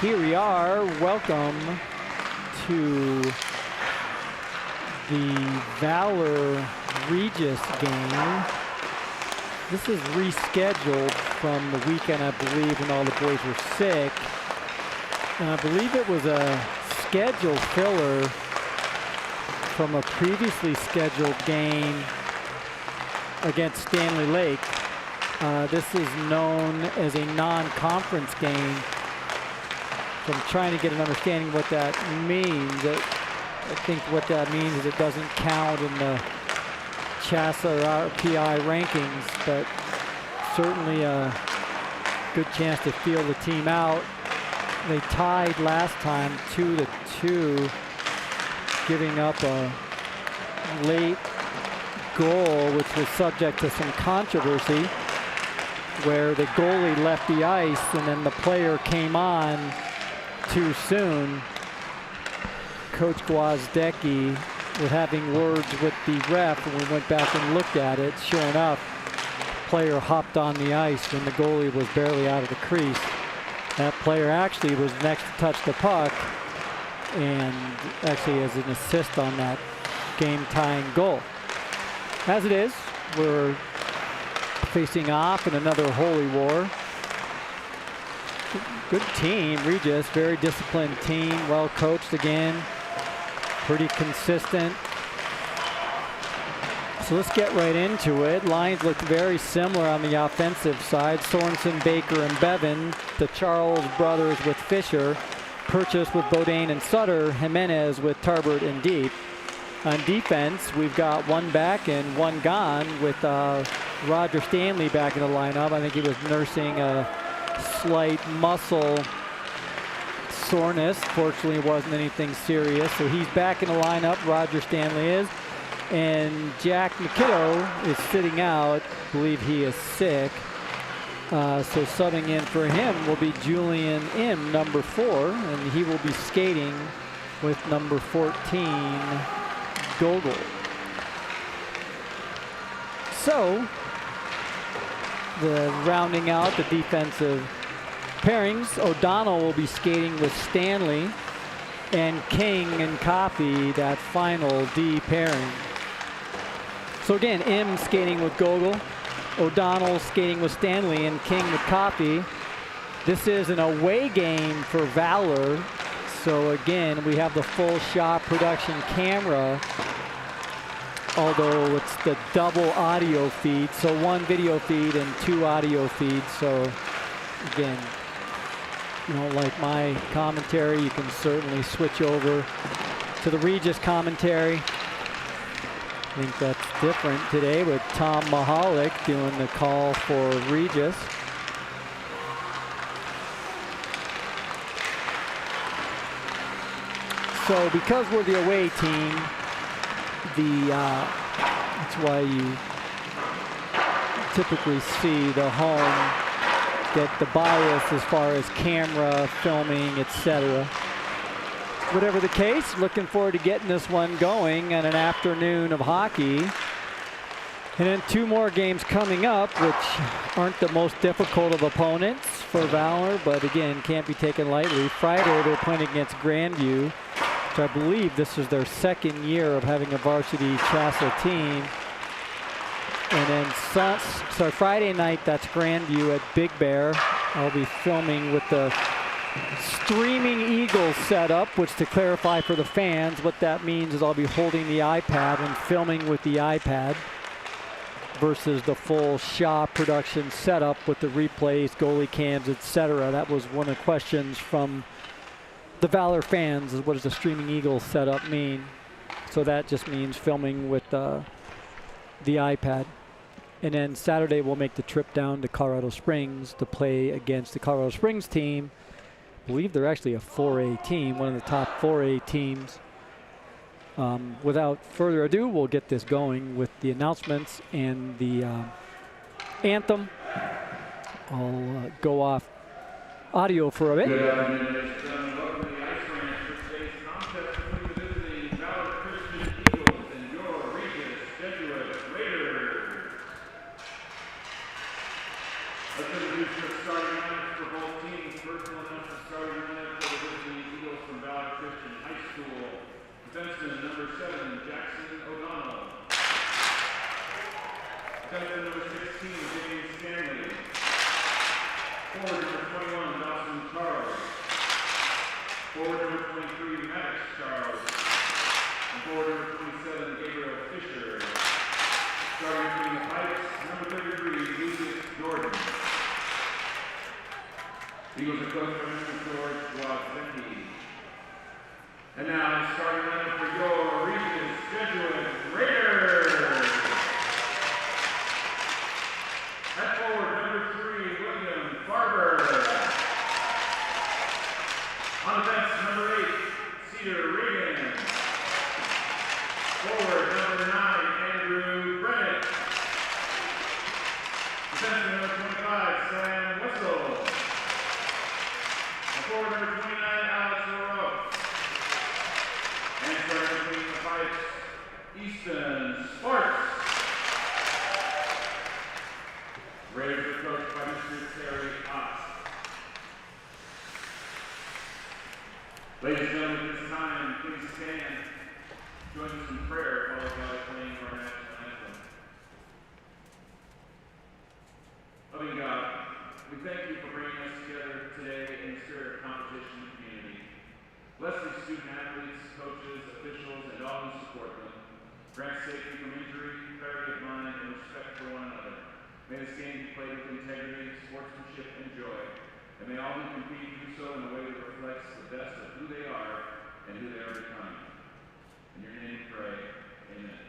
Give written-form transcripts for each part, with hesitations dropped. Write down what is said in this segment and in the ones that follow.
Here we are. Welcome to the Valor Regis game. This is rescheduled from the weekend, I believe, when all the boys were sick. And I believe it was a schedule filler from a previously scheduled game against Stanley Lake. This is known as a non-conference game. So I'm trying to get an understanding of what that means. I think what that means is it doesn't count in the CHASA or RPI rankings, but certainly a good chance to feel the team out. They tied last time 2-2, giving up a late goal, which was subject to some controversy, where the goalie left the ice and then the player came on too soon. Coach Gwozdecki was having words with the ref, and we went back and looked at it. Sure enough, the player hopped on the ice when the goalie was barely out of the crease. That player actually was next to touch the puck, and actually has an assist on that game-tying goal. As it is, we're facing off in another holy war. Good team, Regis, very disciplined team, well coached again, pretty consistent. So let's get right into it. Lines look very similar on the offensive side. Sorensen, Baker, and Bevan. The Charles brothers with Fisher. Purchase with Bodine and Sutter. Jimenez with Tarbert and Deep. On defense, we've got one back and one gone with Roger Stanley back in the lineup. I think he was nursing a slight muscle soreness. Fortunately, it wasn't anything serious. So he's back in the lineup, Roger Stanley is. And Jack McKiddo is sitting out. I believe he is sick. So subbing in for him will be Julian Im, number 4, and he will be skating with number 14, Gogol. So, the rounding out the defensive pairings, O'Donnell will be skating with Stanley, and King and Coffey, that final D pairing. So again, Im skating with Gogol, O'Donnell skating with Stanley, and King with Coffey. This is an away game for Valor. So again, we have the full shot production camera, although it's the double audio feed. So 1 video feed and 2 audio feeds. So again, you don't like my commentary, you can certainly switch over to the Regis commentary. I think that's different today with Tom Mahalik doing the call for Regis. So because we're the away team, that's why you typically see the home get the bias as far as camera, filming, etc. Whatever the case, looking forward to getting this one going on an afternoon of hockey. And then 2 more games coming up, which aren't the most difficult of opponents for Valor, but again, can't be taken lightly. Friday, they're playing against Grandview, which I believe this is their 2nd year of having a varsity CHASA team. And then so Friday night, that's Grandview at Big Bear. I'll be filming with the Streaming Eagle setup, which, to clarify for the fans, what that means is I'll be holding the iPad and filming with the iPad versus the full shot production setup with the replays, goalie cams, etc. That was one of the questions from the Valor fans, is what does the Streaming Eagle setup mean? So that just means filming with the iPad. And then Saturday we'll make the trip down to Colorado Springs to play against the Colorado Springs team. I believe they're actually a 4A team, one of the top 4A teams. Without further ado, we'll get this going with the announcements and the anthem. I'll go off audio for a bit. Good afternoon, ladies and gentlemen. Welcome to the Ice Ranch for today's contest between the Valor Christian Eagles and your Regis Jesuit Raiders. Let's introduce the starting lineups for both teams. First, we'll announce the starting lineup School. Defenseman number 7, Jackson O'Donnell. Defenseman number 16, James Stanley. Forward number 21, Dawson Charles. Forward number 23, Maddox Charles. And forward number 27, Gabriel Fisher. Starting between the pipes, number 33, Lucas Jordan. Eagles are coached by Mr. George Woznicki. And now, starting lineup for your Regis Jesuit Raiders. At forward, number 3, William Barber. On defense, number 8, Cedar Reagan. Forward, number 9, Andrew Brennan. Defenseman number 25, Sam Wessel. And forward, number 29, Alex Laroque. And starting between the pipes, Easton Sparks. Raiders are coached by Mr. Terry Ott. Ladies and gentlemen, at this time, please stand. Join us in prayer, followed by playing our national anthem. Loving God, we thank you for bringing us together today in the spirit of competition and community. Bless these student athletes, coaches, officials, and all who support them. Grant safety from injury, clarity of mind, and respect for one another. May this game be played with integrity, sportsmanship, and joy. And may all who compete do so in a way that reflects the best of who they are and who they are becoming. In your name we pray, amen.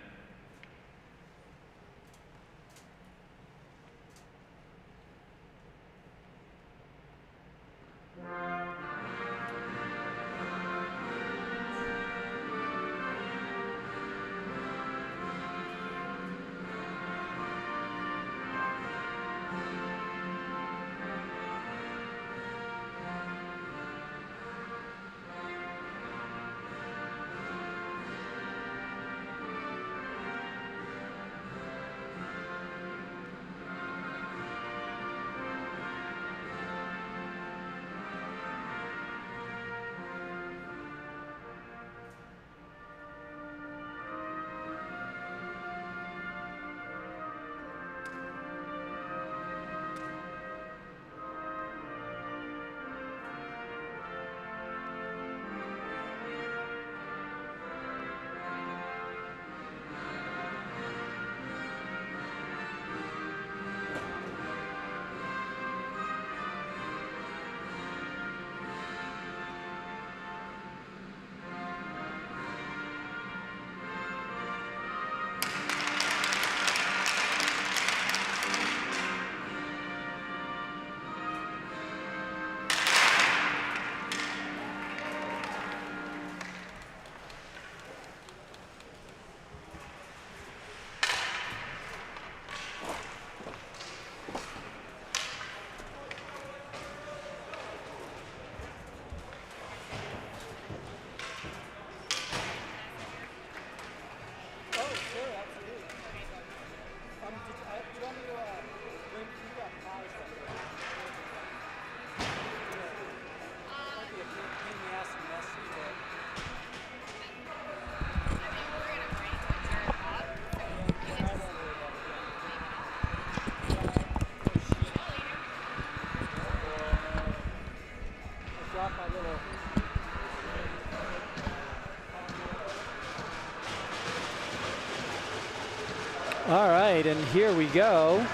All right, and here we go.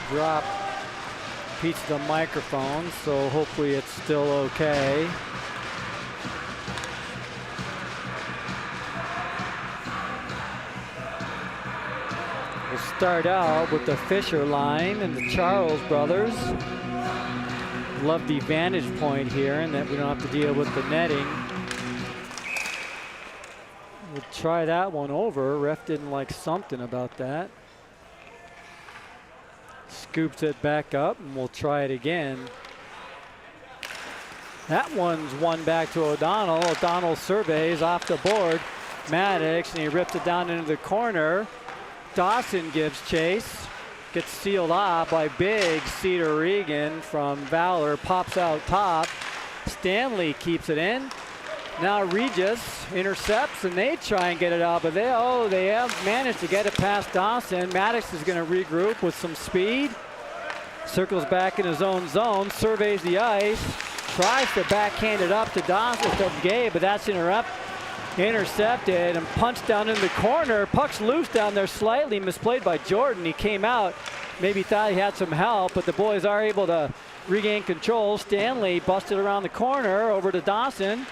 Drop Pete to the microphone, so hopefully it's still okay. We'll start out with the Fisher line and the Charles brothers. Love the vantage point here and that we don't have to deal with the netting. We'll try that one over. Ref didn't like something about that. Scoops it back up and we'll try it again. That one's one back to O'Donnell. O'Donnell surveys off the board. Maddox, and he rips it down into the corner. Dawson gives chase. Gets sealed off by big Cedar Regan from Valor. Pops out top. Stanley keeps it in. Now Regis intercepts and they try and get it out, but they have managed to get it past Dawson. Maddox is going to regroup with some speed. Circles back in his own zone, surveys the ice, tries to backhand it up to Dawson, to Gabe, but that's intercepted and punched down in the corner. Puck's loose down there slightly, misplayed by Jordan. He came out, maybe thought he had some help, but the boys are able to regain control. Stanley busted around the corner over to Dawson.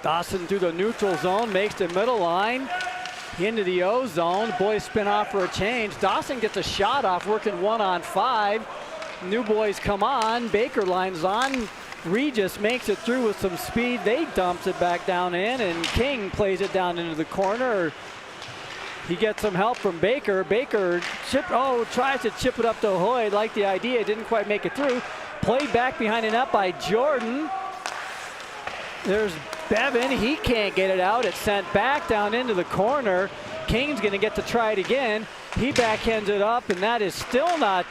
Dawson through the neutral zone, makes the middle line. Into the O zone, boys spin off for a change. Dawson gets a shot off, working 1-on-5. New boys come on, Baker lines on. Regis makes it through with some speed. They dumps it back down in, and King plays it down into the corner. He gets some help from Baker. Baker tries to chip it up to Hoyd. Like the idea, didn't quite make it through. Played back behind the net by Jordan. There's Bevan, he can't get it out. It's sent back down into the corner. King's gonna get to try it again. He backhands it up, and that is still not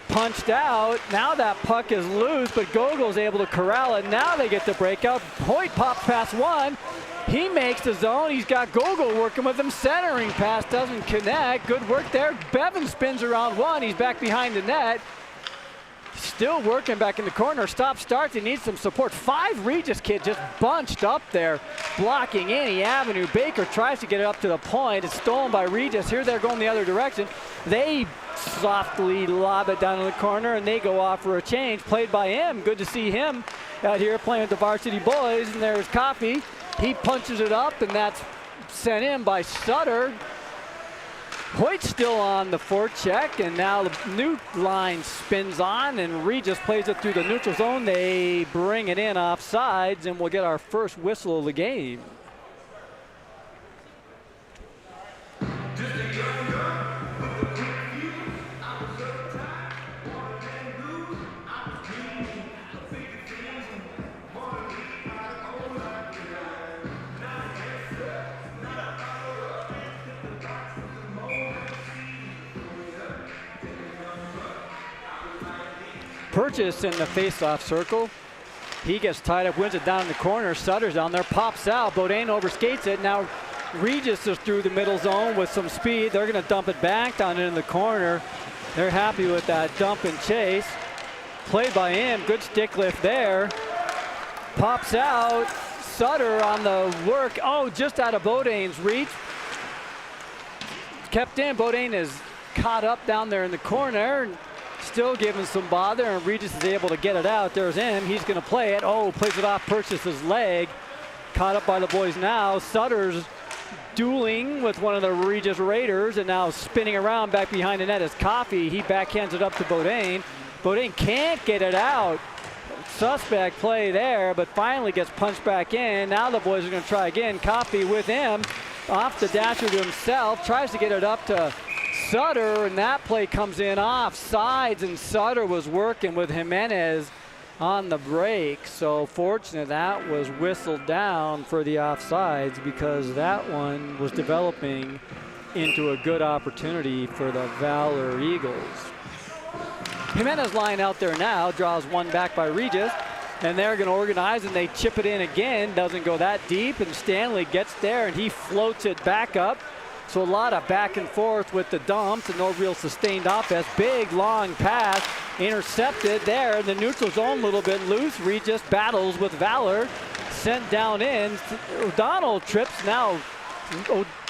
punched out. Now that puck is loose, but Gogol's able to corral it. Now they get the breakout. Hoyt pops past one. He makes the zone. He's got Gogol working with him. Centering pass doesn't connect. Good work there. Bevan spins around one. He's back behind the net. Still working back in the corner. Stop starts. He needs some support. 5 Regis kids just bunched up there, blocking any avenue. Baker tries to get it up to the point. It's stolen by Regis. Here they're going the other direction. They softly lob it down in the corner, and they go off for a change. Played by him. Good to see him out here playing with the Varsity boys. And there's Coffey. He punches it up, and that's sent in by Sutter. Hoyt's still on the forecheck, and now the new line spins on, and Regis plays it through the neutral zone. They bring it in offsides, and we'll get our first whistle of the game. Purchase in the face-off circle. He gets tied up, wins it down in the corner. Sutter's down there, pops out. Bodine overskates it. Now Regis is through the middle zone with some speed. They're going to dump it back down in the corner. They're happy with that dump and chase. Played by him. Good stick lift there. Pops out. Sutter on the work. Oh, just out of Bodine's reach. Kept in. Bodine is caught up down there in the corner. Still giving some bother, and Regis is able to get it out. There's him. He's going to play it. Oh, plays it off Purchase's leg. Caught up by the boys now. Sutter's dueling with one of the Regis Raiders, and now spinning around back behind the net is Coffey. He backhands it up to Bodine. Bodine can't get it out. Suspect play there, but finally gets punched back in. Now the boys are going to try again. Coffey with him. Off the dasher to himself. Tries to get it up to Sutter, and that play comes in off sides, and Sutter was working with Jimenez on the break. So fortunate that was whistled down for the offsides, because that one was developing into a good opportunity for the Valor Eagles. Jimenez line out there now, draws one back by Regis, and they're going to organize, and they chip it in again. Doesn't go that deep, and Stanley gets there, and he floats it back up. So a lot of back and forth with the dumps and no real sustained offense. Big, long pass, intercepted there in the neutral zone, a little bit loose. Regis battles with Valor, sent down in. O'Donnell trips now.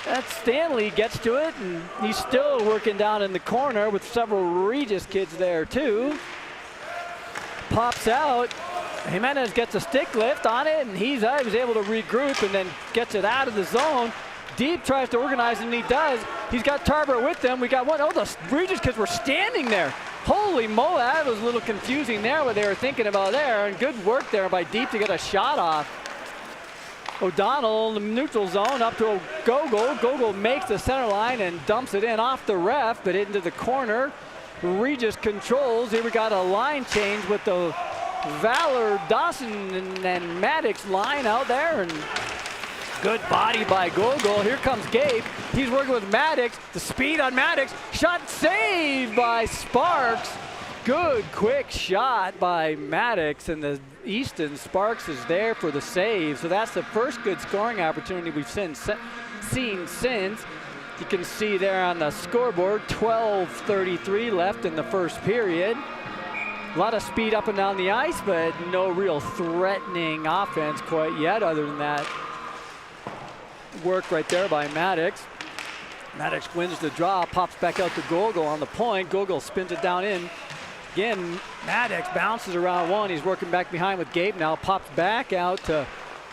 That Stanley gets to it, and he's still working down in the corner with several Regis kids there too. Pops out. Jimenez gets a stick lift on it, and he was able to regroup and then gets it out of the zone. Deep tries to organize, and he does. He's got Tarver with them. We got one. Oh, the Regis kids were standing there. Holy moly, that was a little confusing there what they were thinking about there. And good work there by Deep to get a shot off. O'Donnell in the neutral zone up to Gogol. Gogol makes the center line and dumps it in off the ref, but into the corner. Regis controls. Here we got a line change with the Valor, Dawson, and Maddox line out there. And good body by Gogol. Here comes Gabe. He's working with Maddox. The speed on Maddox. Shot saved by Sparks. Good quick shot by Maddox, and the Easton Sparks is there for the save. So that's the first good scoring opportunity we've seen since. You can see there on the scoreboard, 12:33 left in the first period. A lot of speed up and down the ice, but no real threatening offense quite yet other than that work right there by Maddox. Maddox wins the draw, pops back out to Gogol on the point. Gogol spins it down in. Again, Maddox bounces around one. He's working back behind with Gabe now. Pops back out to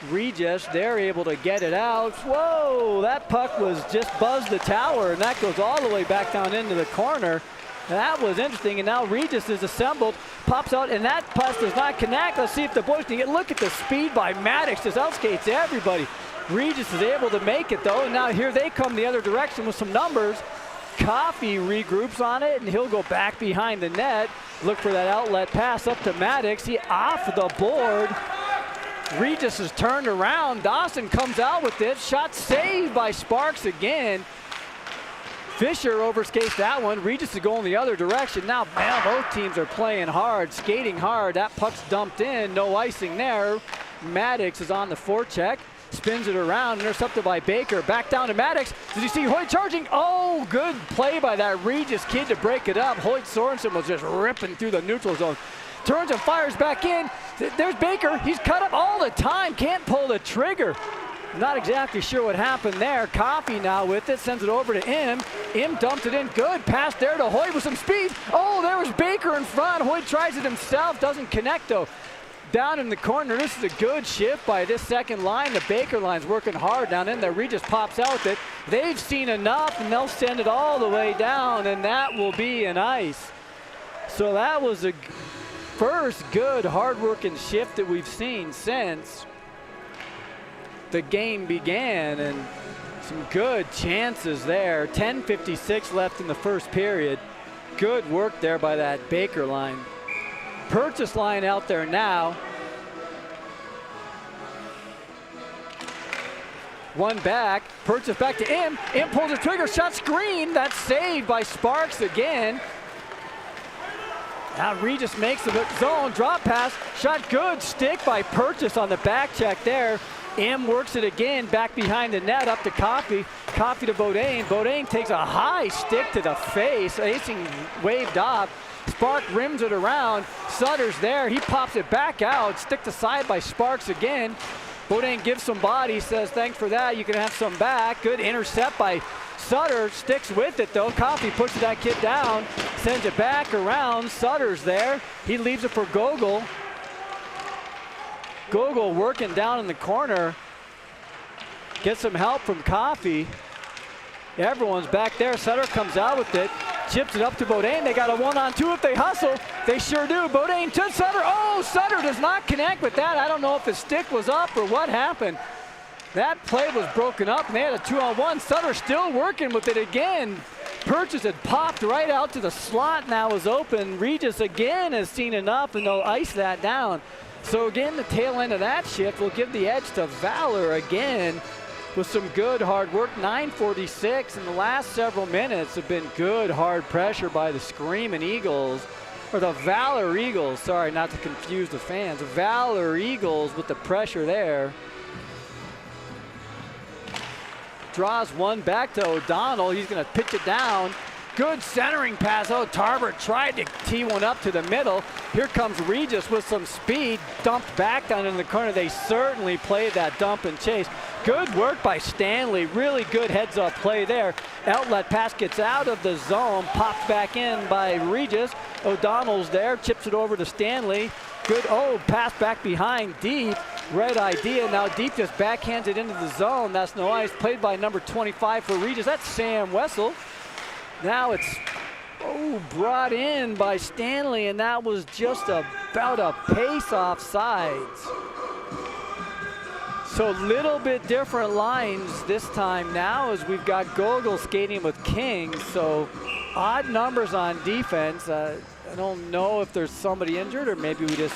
Regis. They're able to get it out. Whoa, that puck was just buzzed the tower, and that goes all the way back down into the corner. That was interesting, and now Regis is assembled, pops out, and that puck does not connect. Let's see if the boys can get, look at the speed by Maddox, just outskates everybody. Regis is able to make it though, and now here they come the other direction with some numbers. Coffee regroups on it, and he'll go back behind the net. Look for that outlet pass up to Maddox. He off the board. Regis is turned around. Dawson comes out with it. Shot saved by Sparks again. Fisher overskates that one. Regis is going the other direction. Now, man, both teams are playing hard, skating hard. That puck's dumped in. No icing there. Maddox is on the forecheck. Spins it around, intercepted by Baker. Back down to Maddox. Did you see Hoyt charging? Oh, good play by that Regis kid to break it up. Hoyt Sorensen was just ripping through the neutral zone. Turns and fires back in. There's Baker. He's cut up all the time. Can't pull the trigger. Not exactly sure what happened there. Coffee now with it. Sends it over to Im. Im dumped it in. Good pass there to Hoyt with some speed. Oh, there was Baker in front. Hoyt tries it himself. Doesn't connect though. Down in the corner, this is a good shift by this second line. The Baker line's working hard down in there. Regis pops out with it. They've seen enough, and they'll send it all the way down, and that will be an ice. So that was a first good, hard-working shift that we've seen since the game began, and some good chances there. 10:56 left in the first period. Good work there by that Baker line. Purchase line out there now. One back, Purchase back to Im. Im pulls the trigger, shot screen. That's saved by Sparks again. Now Regis makes the zone, drop pass, shot good, stick by Purchase on the back check there. Im works it again, back behind the net, up to Coffee. Coffee to Beaudin. Beaudin takes a high stick to the face, icing waved off. Spark rims it around. Sutter's there. He pops it back out. Stick aside by Sparks again. Beaudin gives some body. Says, thanks for that. You can have some back. Good intercept by Sutter. Sticks with it, though. Coffee pushes that kid down. Sends it back around. Sutter's there. He leaves it for Gogol. Gogol working down in the corner. Gets some help from Coffee. Everyone's back there. Sutter comes out with it. Chips it up to Beaudin. They got a 1-on-2 if they hustle. They sure do. Beaudin to Sutter. Oh, Sutter does not connect with that. I don't know if his stick was up or what happened. That play was broken up, and they had a 2-on-1. Sutter still working with it again. Purchase had popped right out to the slot, now is open. Regis again has seen enough, and they'll ice that down. So again, the tail end of that shift will give the edge to Valor again, with some good hard work. 9:46 in the last several minutes have been good hard pressure by the Screaming Eagles, or the Valor Eagles, sorry, not to confuse the fans. Valor Eagles with the pressure there. Draws one back to O'Donnell. He's gonna pitch it down. Good centering pass. Oh, Tarbert tried to tee one up to the middle. Here comes Regis with some speed. Dumped back down in the corner. They certainly played that dump and chase. Good work by Stanley. Really good heads-up play there. Outlet pass gets out of the zone. Pops back in by Regis. O'Donnell's there. Chips it over to Stanley. Good, pass back behind Deep. Red idea. Now Deep just backhands it into the zone. That's no ice. Played by number 25 for Regis. That's Sam Wessel. Now it's brought in by Stanley, and that was just about a pace off sides. So a little bit different lines this time now, as we've got Gogol skating with King. So odd numbers on defense. I don't know if there's somebody injured, or maybe we just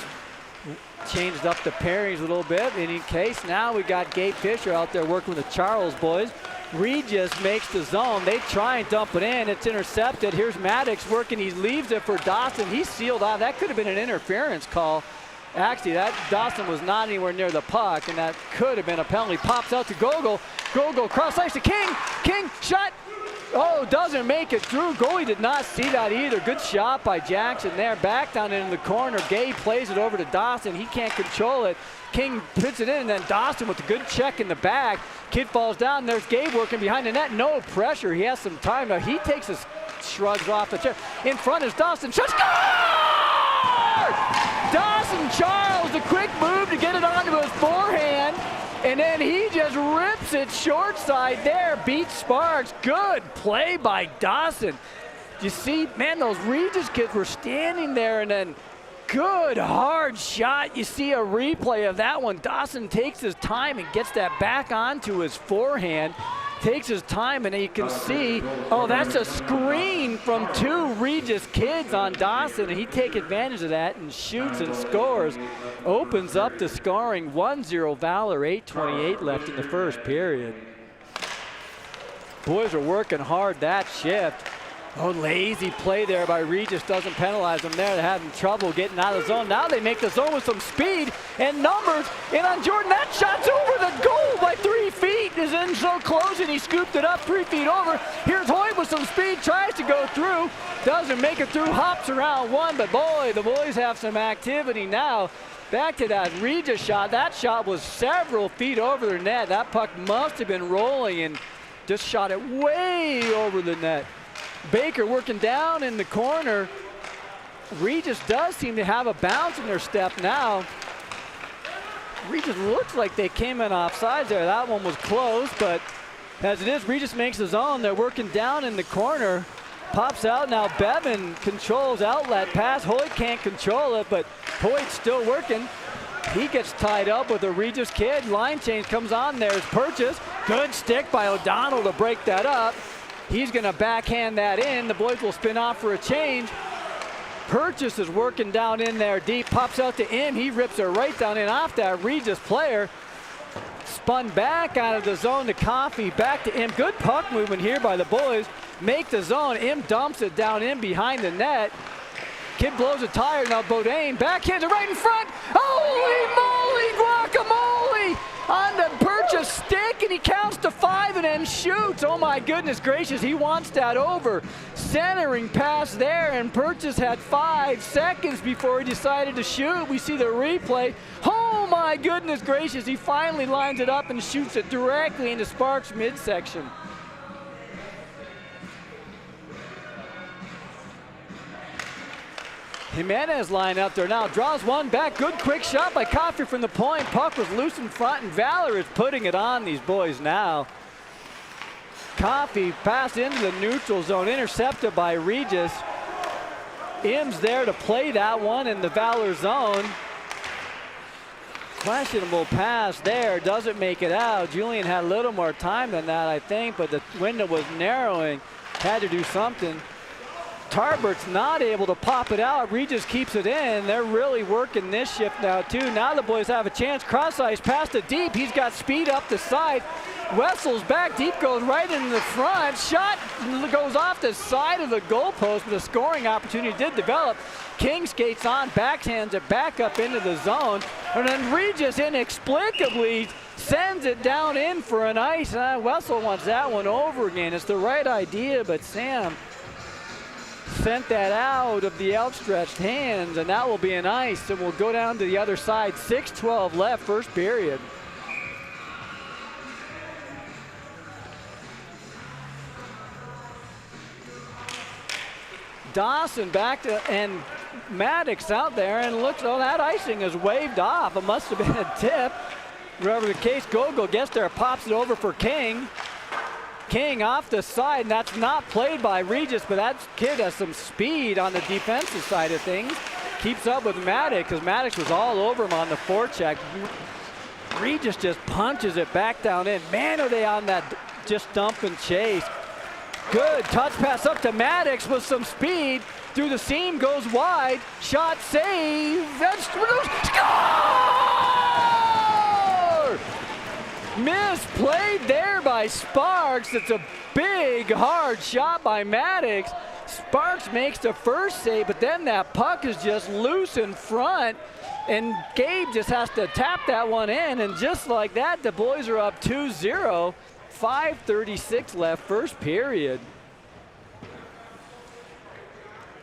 changed up the pairings a little bit. In any case, now we got Gabe Fisher out there working with the Charles boys. Regis makes the zone. They try and dump it in. It's intercepted. Here's Maddox working. He leaves it for Dawson. He's sealed out. That could have been an interference call. Actually, that Dawson was not anywhere near the puck, and that could have been a penalty. Pops out to Gogol. Gogol cross ice to King. King shot. Oh, doesn't make it through. Goalie did not see that either. Good shot by Jackson there. Back down in the corner. Gay plays it over to Dawson. He can't control it. King puts it in, and then Dawson with a good check in the back. Kid falls down. There's Gabe working behind the net. No pressure. He has some time. Now he takes his shrugs off the chair. In front is Dawson. Shot. Score! Dawson Charles, the quick move to get it onto his forehand. And then he just rips it short side there. Beats Sparks. Good play by Dawson. You see, man, those Regis kids were standing there, and then good hard shot. You see a replay of that one. Dawson takes his time and gets that back onto his forehand. Takes his time, and you can see, oh, that's a screen from two Regis kids on Dawson, and he takes advantage of that and shoots and scores. Opens up the scoring. 1-0 Valor, 8:28 left in the first period. Boys are working hard that shift. Oh, lazy play there by Regis. Doesn't penalize them there. They're having trouble getting out of the zone. Now they make the zone with some speed and numbers. And on Jordan, that shot's over the goal by 3 feet. Is in so close, and he scooped it up 3 feet over. Here's Hoyt with some speed. Tries to go through. Doesn't make it through. Hops around one. But boy, the boys have some activity now. Back to that Regis shot. That shot was several feet over the net. That puck must have been rolling and just shot it way over the net. Baker working down in the corner. Regis does seem to have a bounce in their step now. Regis looks like they came in offsides there. That one was close, but as it is, Regis makes his own. They're working down in the corner. Pops out now. Bevan controls outlet pass. Hoyt can't control it, but Hoyt's still working. He gets tied up with a Regis kid. Line change comes on. There's Purchase. Good stick by O'Donnell to break that up. He's going to backhand that in. The boys will spin off for a change. Purchase is working down in there deep. Pops out to him. He rips it right down in off that Regis player. Spun back out of the zone to Coffey. Back to him. Good puck movement here by the boys. Make the zone. Im dumps it down in behind the net. Kid blows a tire. Now Bodine backhands it right in front. Holy moly, guacamole! On the Purchase stick, and he counts to 5 and then shoots. Oh my goodness gracious, he wants that over. Centering pass there, and Purchase had 5 seconds before he decided to shoot. We see the replay. Oh my goodness gracious, he finally lines it up and shoots it directly into Sparks' midsection. Jimenez line up there now, draws one back. Good quick shot by Coffey from the point. Puck was loose in front, and Valor is putting it on these boys now. Coffey passed into the neutral zone, intercepted by Regis. Im's there to play that one in the Valor zone. Questionable pass there, doesn't make it out. Julian had a little more time than that, I think, but the window was narrowing. Had to do something. Tarbert's not able to pop it out. Regis keeps it in. They're really working this shift now too. Now the boys have a chance. Cross ice pass to Deep. He's got speed up the side. Wessel's back. Deep goes right in the front. Shot goes off the side of the goalpost, but a scoring opportunity did develop. King skates on, backhands it back up into the zone. And then Regis inexplicably sends it down in for an ice. Wessel wants that one over again. It's the right idea, but Sam sent that out of the outstretched hands, and that will be an ice, and we'll go down to the other side. 6:12 left, first period. Dawson back to, and Maddox out there, and looks, oh, that icing is waved off. It must have been a tip. Whatever the case, Gogol gets there, pops it over for King. King off the side, and that's not played by Regis, but that kid has some speed on the defensive side of things. Keeps up with Maddox, because Maddox was all over him on the forecheck. Regis just punches it back down in. Man, are they on that just dump and chase. Good touch pass up to Maddox with some speed. Through the seam, goes wide. Shot save. That's score! Misplayed there by by Sparks. It's a big, hard shot by Maddox. Sparks makes the first save, but then that puck is just loose in front, and Gabe just has to tap that one in, and just like that, the boys are up 2-0. 5:36 left, first period.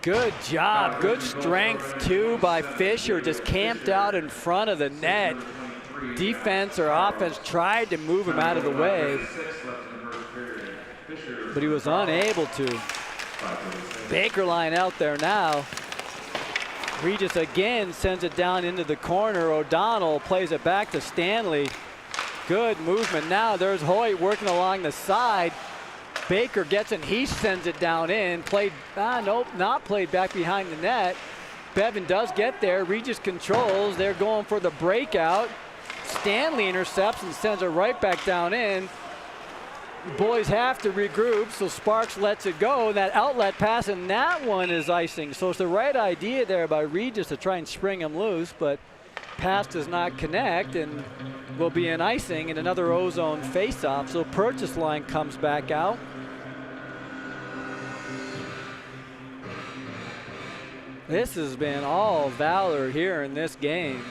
Good job, good strength too by Fisher, just camped out in front of the net. Defense or offense tried to move him out of the way, but he was unable to. Baker line out there now. Regis again sends it down into the corner. O'Donnell plays it back to Stanley. Good movement now. There's Hoyt working along the side. Baker gets it, he sends it down in. Played, nope, not played back behind the net. Bevan does get there. Regis controls. They're going for the breakout. Stanley intercepts and sends it right back down in. Boys have to regroup, so Sparks lets it go. That outlet pass, and that one is icing. So it's the right idea there by Regis to try and spring him loose, but pass does not connect, and will be an icing and another O-zone face-off. So purchase line comes back out. This has been all Valor here in this game.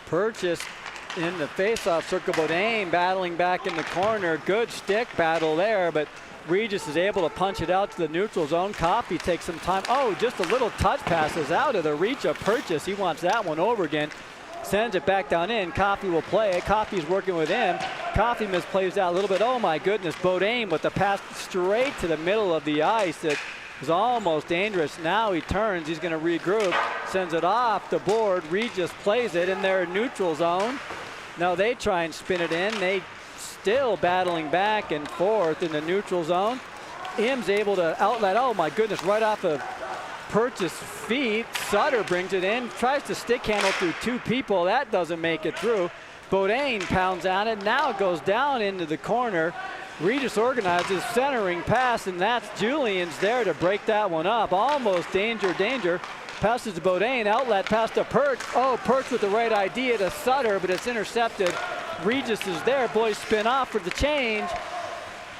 Purchase in the face-off circle, Bodine battling back in the corner. Good stick battle there, but Regis is able to punch it out to the neutral zone. Coffey takes some time. Oh, just a little touch pass is out of the reach of Purchase. He wants that one over again. Sends it back down in. Coffey will play it. Coffey's working with him. Coffey misplays out a little bit. Oh my goodness, Bodine with the pass straight to the middle of the ice. It was almost dangerous. Now he turns, he's gonna regroup, sends it off the board. Regis plays it in their neutral zone. Now they try and spin it in. They still battling back and forth in the neutral zone. Im's able to outlet, oh my goodness, right off of Purchase feet. Sutter brings it in, tries to stick handle through two people. That doesn't make it through. Bodine pounds on it, now it goes down into the corner. Regis organizes, centering pass, and that's Julian's there to break that one up. Almost danger, danger. Passes to Bodine, outlet pass to Perch. Oh, Perch with the right idea to Sutter, but it's intercepted. Regis is there, boys spin off for the change.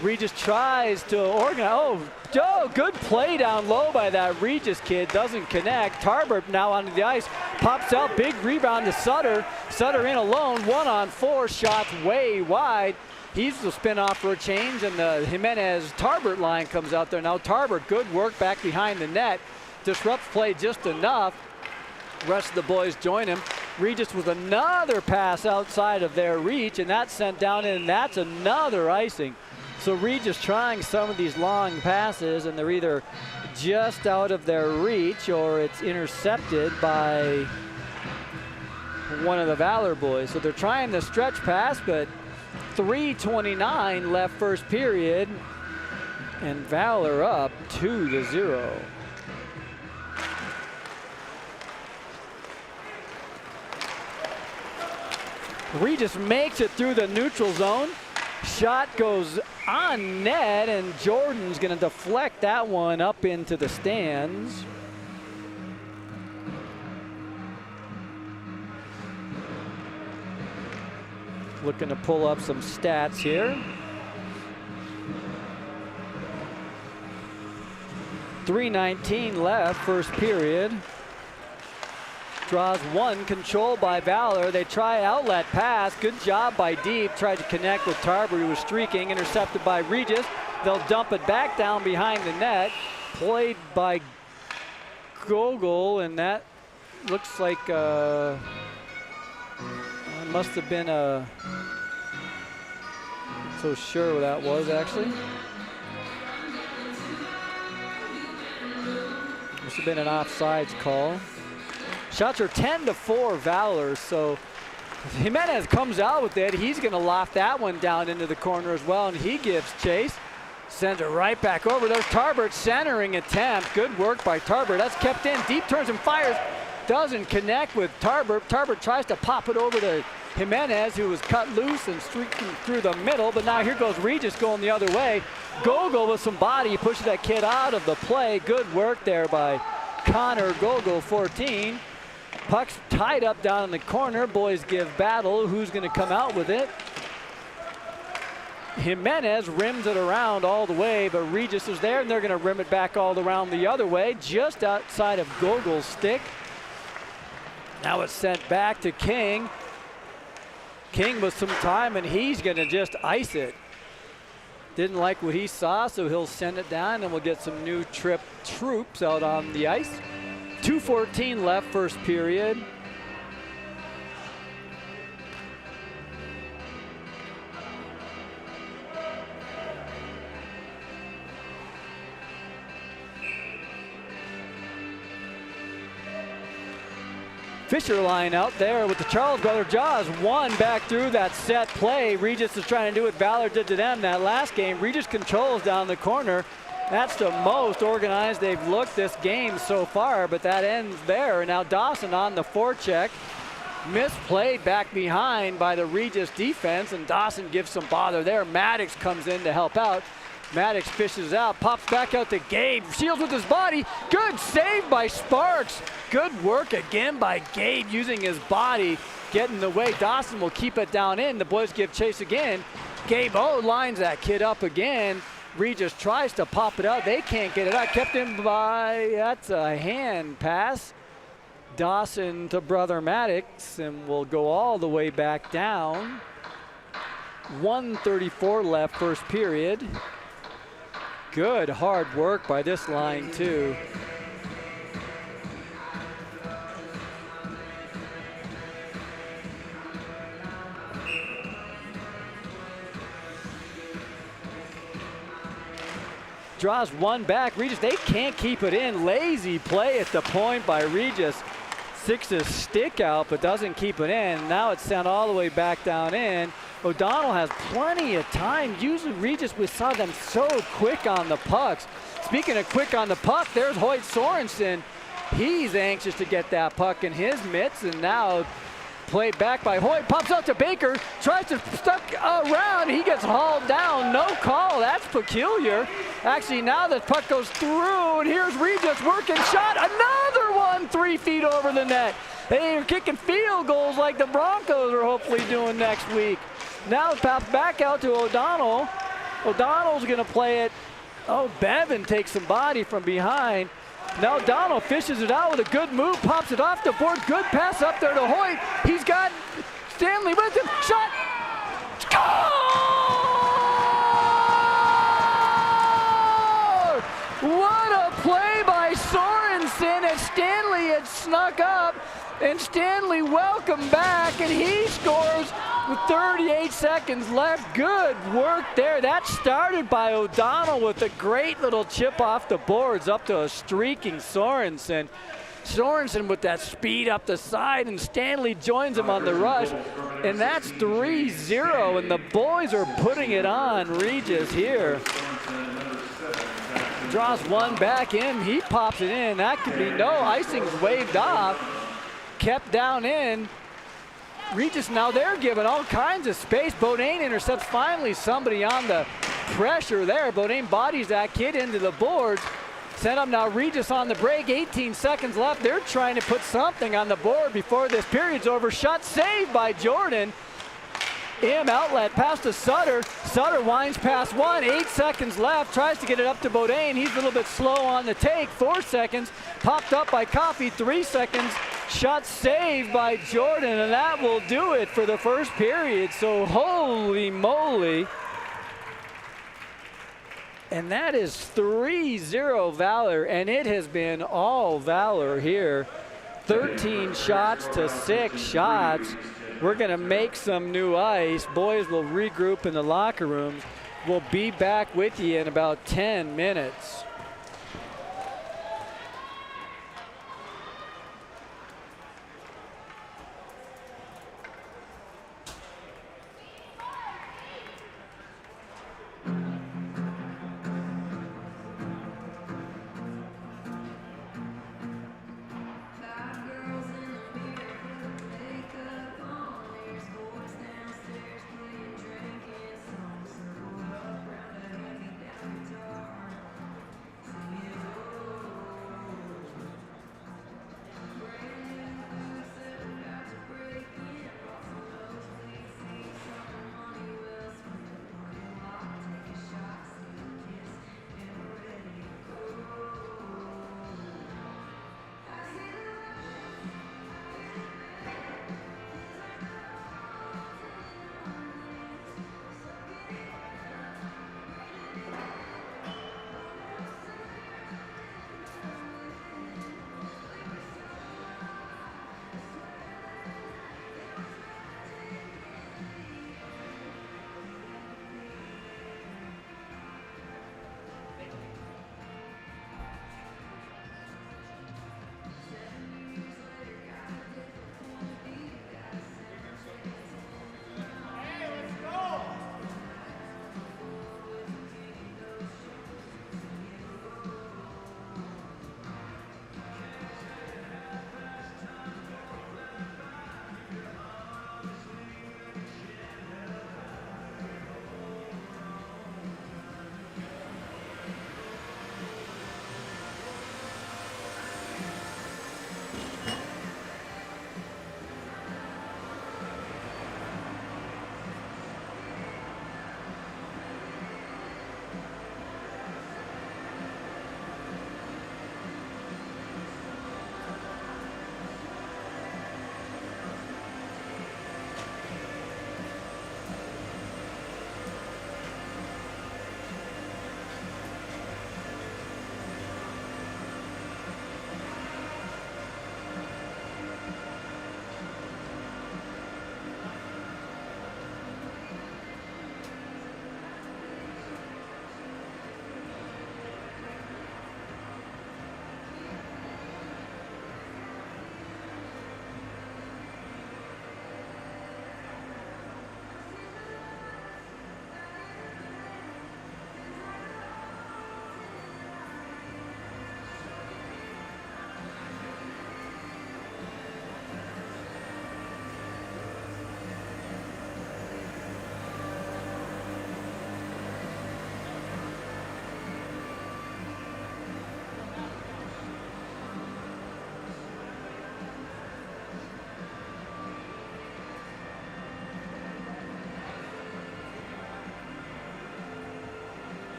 Regis tries to organize, oh, good play down low by that Regis kid, doesn't connect. Tarbert now onto the ice, pops out, big rebound to Sutter. Sutter in alone, 1-on-4, shots way wide. He's the spin off for a change, and the Jimenez Tarbert line comes out there now. Tarbert, good work back behind the net. Disrupts play just enough. The rest of the boys join him. Regis with another pass outside of their reach, and that's sent down in, and that's another icing. So Regis trying some of these long passes, and they're either just out of their reach or it's intercepted by one of the Valor boys. So they're trying the stretch pass, but 3:29 left first period, and Valor up 2-0. Regis makes it through the neutral zone. Shot goes on net, and Jordan's going to deflect that one up into the stands. Looking to pull up some stats here. 3:19 left, first period. Draws one, controlled by Valor. They try outlet pass. Good job by Deep. Tried to connect with Tarbert, who was streaking. Intercepted by Regis. They'll dump it back down behind the net. Played by Gogol, and that looks like it must have been a. Not so sure what that was actually. Must have been an offsides call. Shots are 10-4 Valor, so Jimenez comes out with it. He's going to loft that one down into the corner as well, and he gives chase. Sends it right back over. There's Tarbert centering attempt. Good work by Tarbert. That's kept in. Deep turns and fires. Doesn't connect with Tarbert. Tarbert tries to pop it over to Jimenez, who was cut loose and streaking through the middle, but now here goes Regis going the other way. Gogol with some body, pushes that kid out of the play. Good work there by Connor Gogol 14. Puck's tied up down in the corner. Boys give battle. Who's going to come out with it? Jimenez rims it around all the way, but Regis is there, and they're going to rim it back all around the other way, just outside of Gogol's stick. Now it's sent back to King. King with some time, and he's going to just ice it. Didn't like what he saw, so he'll send it down, and we'll get some new troops out on the ice. 2:14 left, first period. Fisher line out there with the Charles brother Jaws. One back through that set play. Regis is trying to do what Valor did to them that last game. Regis controls down the corner. That's the most organized they've looked this game so far, but that ends there. Now Dawson on the forecheck. Misplayed back behind by the Regis defense, and Dawson gives some bother there. Maddox comes in to help out. Maddox fishes out, pops back out to Gabe. Shields with his body. Good save by Sparks. Good work again by Gabe using his body, getting the way. Dawson will keep it down in. The boys give chase again. Gabe lines that kid up again. Regis tries to pop it out. They can't get it out. Kept him by, that's a hand pass. Dawson to brother Maddox, and we'll go all the way back down. 1:34 left, first period. Good hard work by this line too. Draws one back. Regis, they can't keep it in. Lazy play at the point by Regis. Sticks his stick out, but doesn't keep it in. Now it's sent all the way back down in. O'Donnell has plenty of time. Usually Regis, we saw them so quick on the pucks. Speaking of quick on the puck, there's Hoyt Sorensen. He's anxious to get that puck in his mitts, and now played back by Hoyt. Pops out to Baker, tries to stuck around. He gets hauled down. No call. That's peculiar. Actually, now the puck goes through, and here's Regis working shot. Another one 3 feet over the net. They are kicking field goals like the Broncos are hopefully doing next week. Now it pops back out to O'Donnell. O'Donnell's going to play it. Oh, Bevan takes some body from behind. Now O'Donnell fishes it out with a good move, pops it off the board. Good pass up there to Hoyt. He's got Stanley with him. Shot. Score! What a play by Sorensen, and Stanley had snuck up, and Stanley welcome back, and he scores with 38 seconds left. Good work there. That started by O'Donnell with a great little chip off the boards up to a streaking Sorensen. Sorensen with that speed up the side, and Stanley joins him on the rush, and that's 3-0, and the boys are putting it on Regis here. Draws one back in, he pops it in. That could be no, icing's waved off. Kept down in. Regis now they're giving all kinds of space. Bodine intercepts finally somebody on the pressure there. Bodine bodies that kid into the boards. Sent up now Regis on the break. 18 seconds left. They're trying to put something on the board before this period's over. Shot saved by Jordan. Outlet pass to Sutter. Sutter winds past one. 8 seconds left. Tries to get it up to Bodine. He's a little bit slow on the take. 4 seconds. Popped up by Coffey. 3 seconds. Shot saved by Jordan, and that will do it for the first period. So holy moly. And that is 3-0 Valor, and it has been all Valor here. 13 shots to 6 shots. We're going to make some new ice. Boys will regroup in the locker rooms. We'll be back with you in about 10 minutes.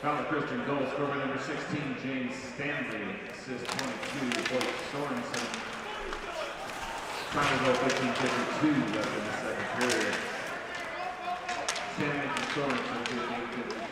Valor Christian goal scorer number 16, James Stanley. Assist 22, Blake Sorensen. Final goal 15:52 left in the second period. Stanley and Sorensen to the game 52.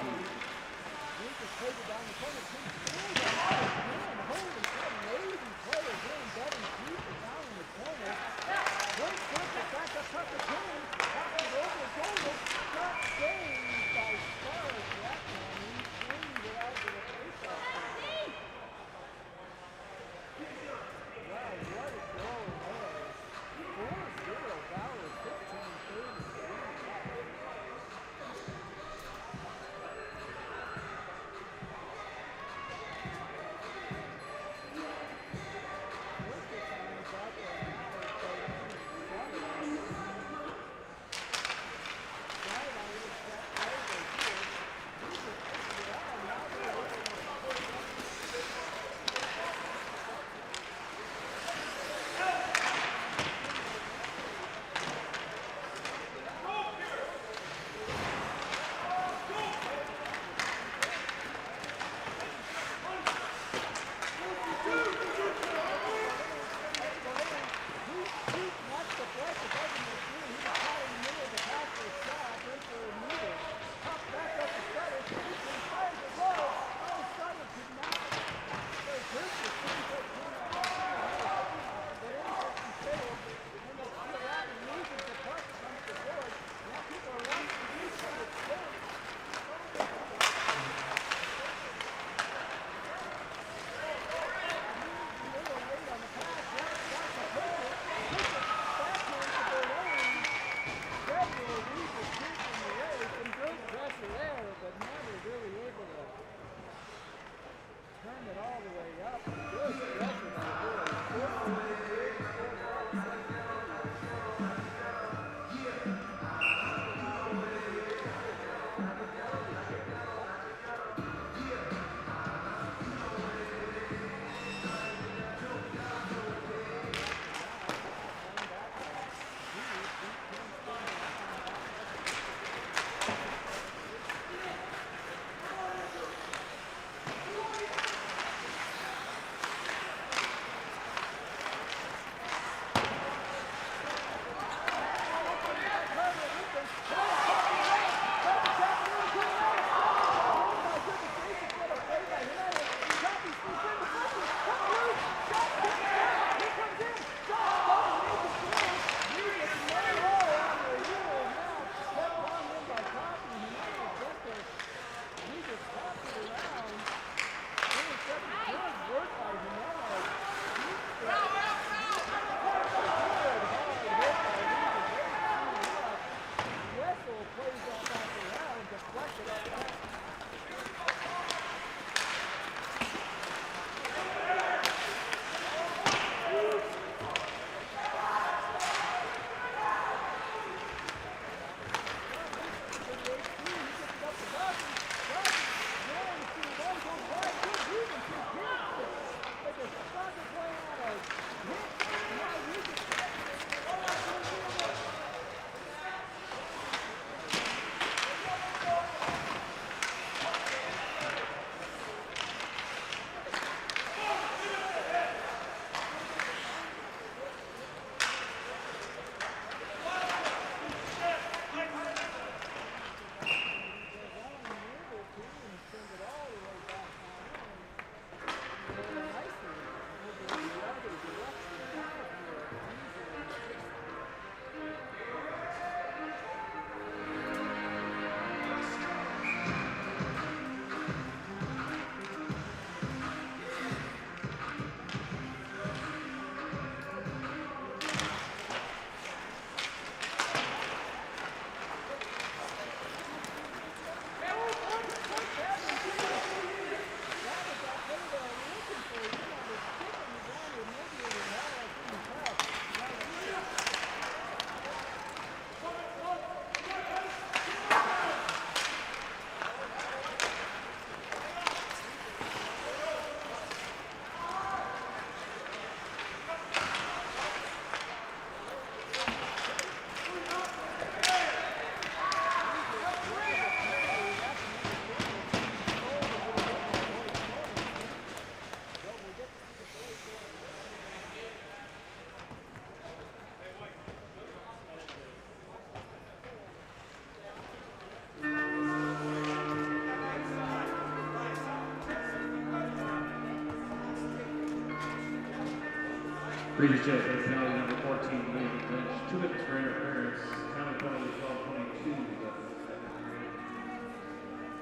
Regis Jesuit, penalty number 14, leading bench, 2 minutes for interference, county penalty 12-22.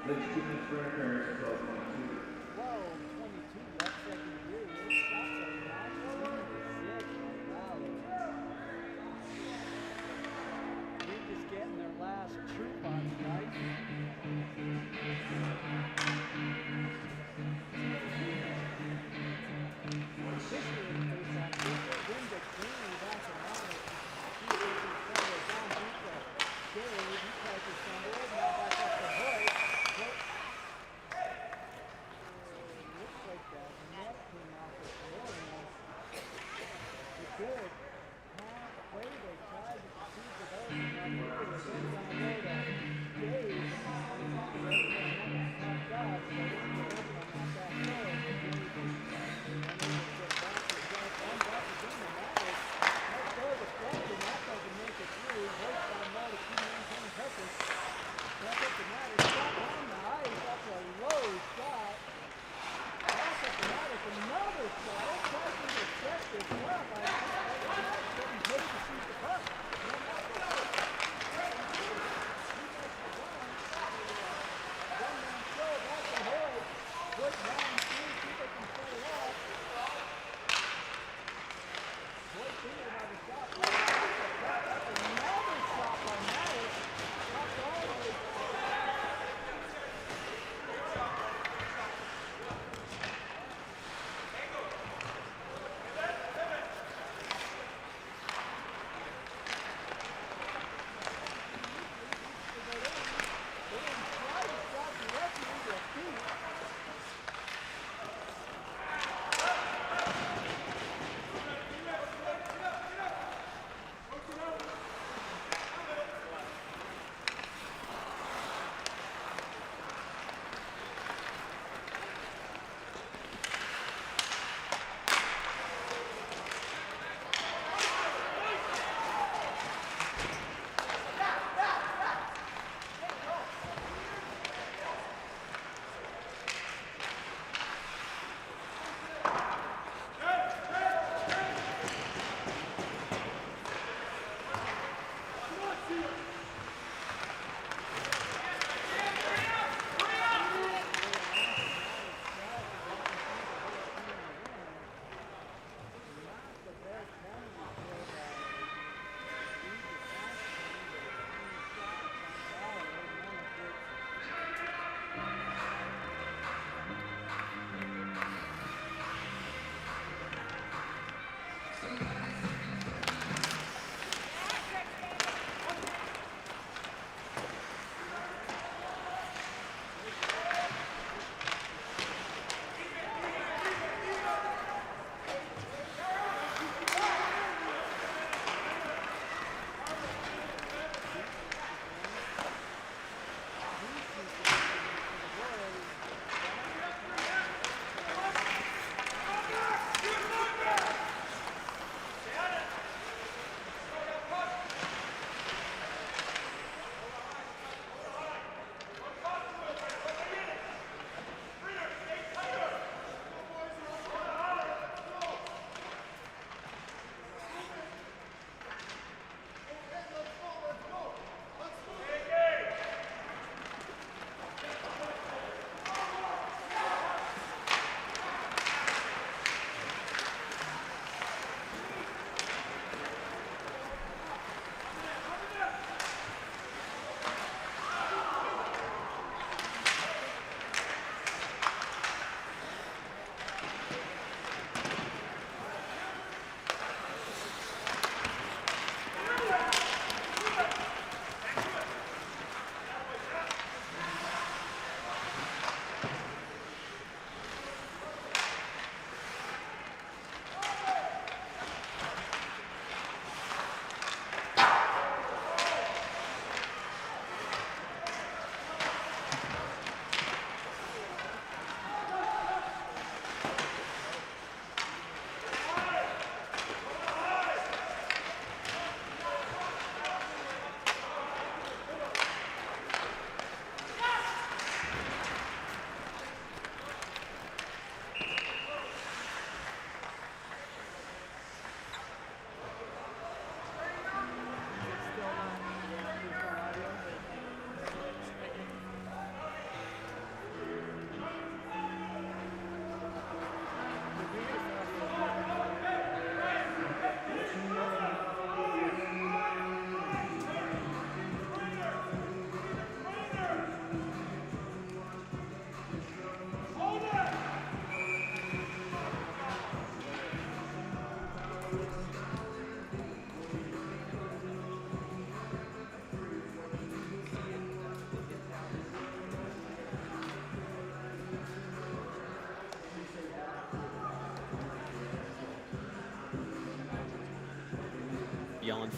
Lynch, 2 minutes for interference, 12-22.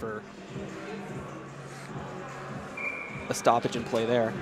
for a stoppage in play there.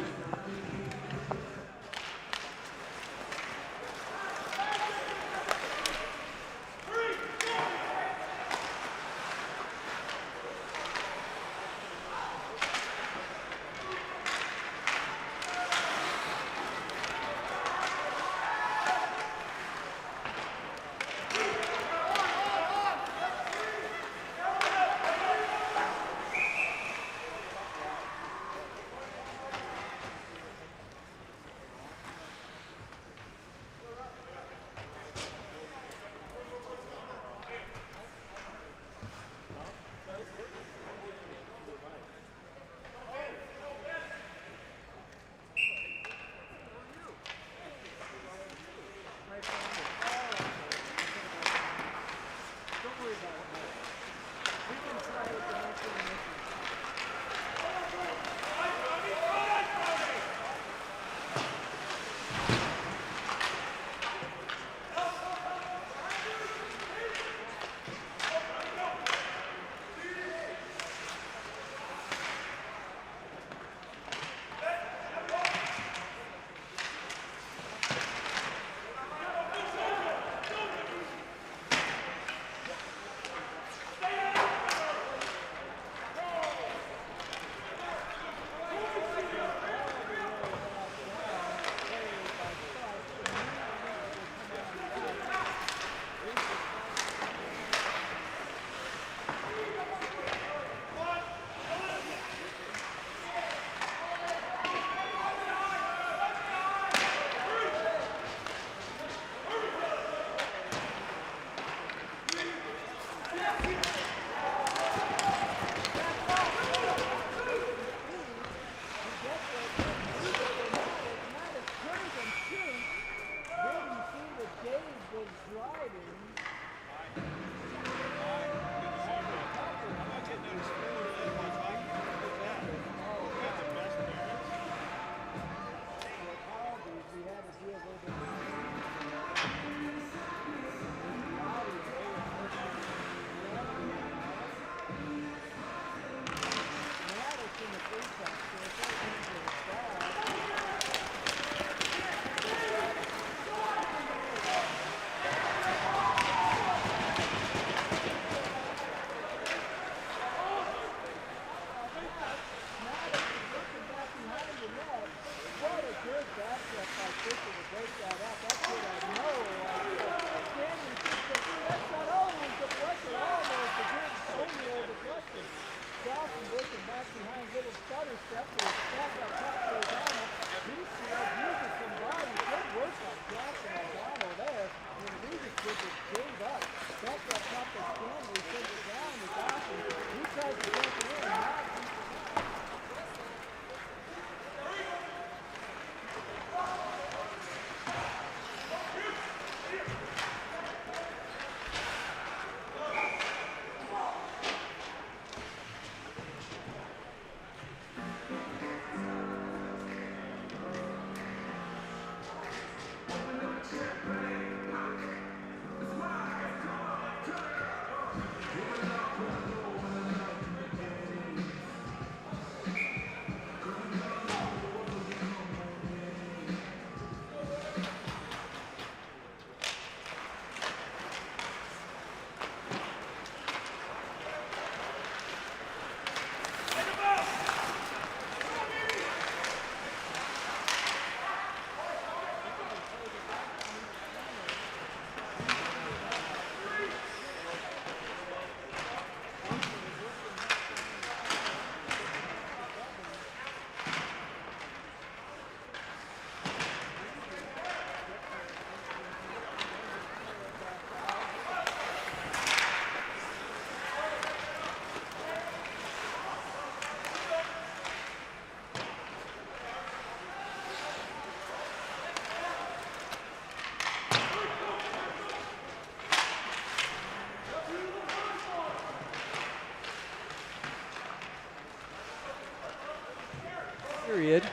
Period.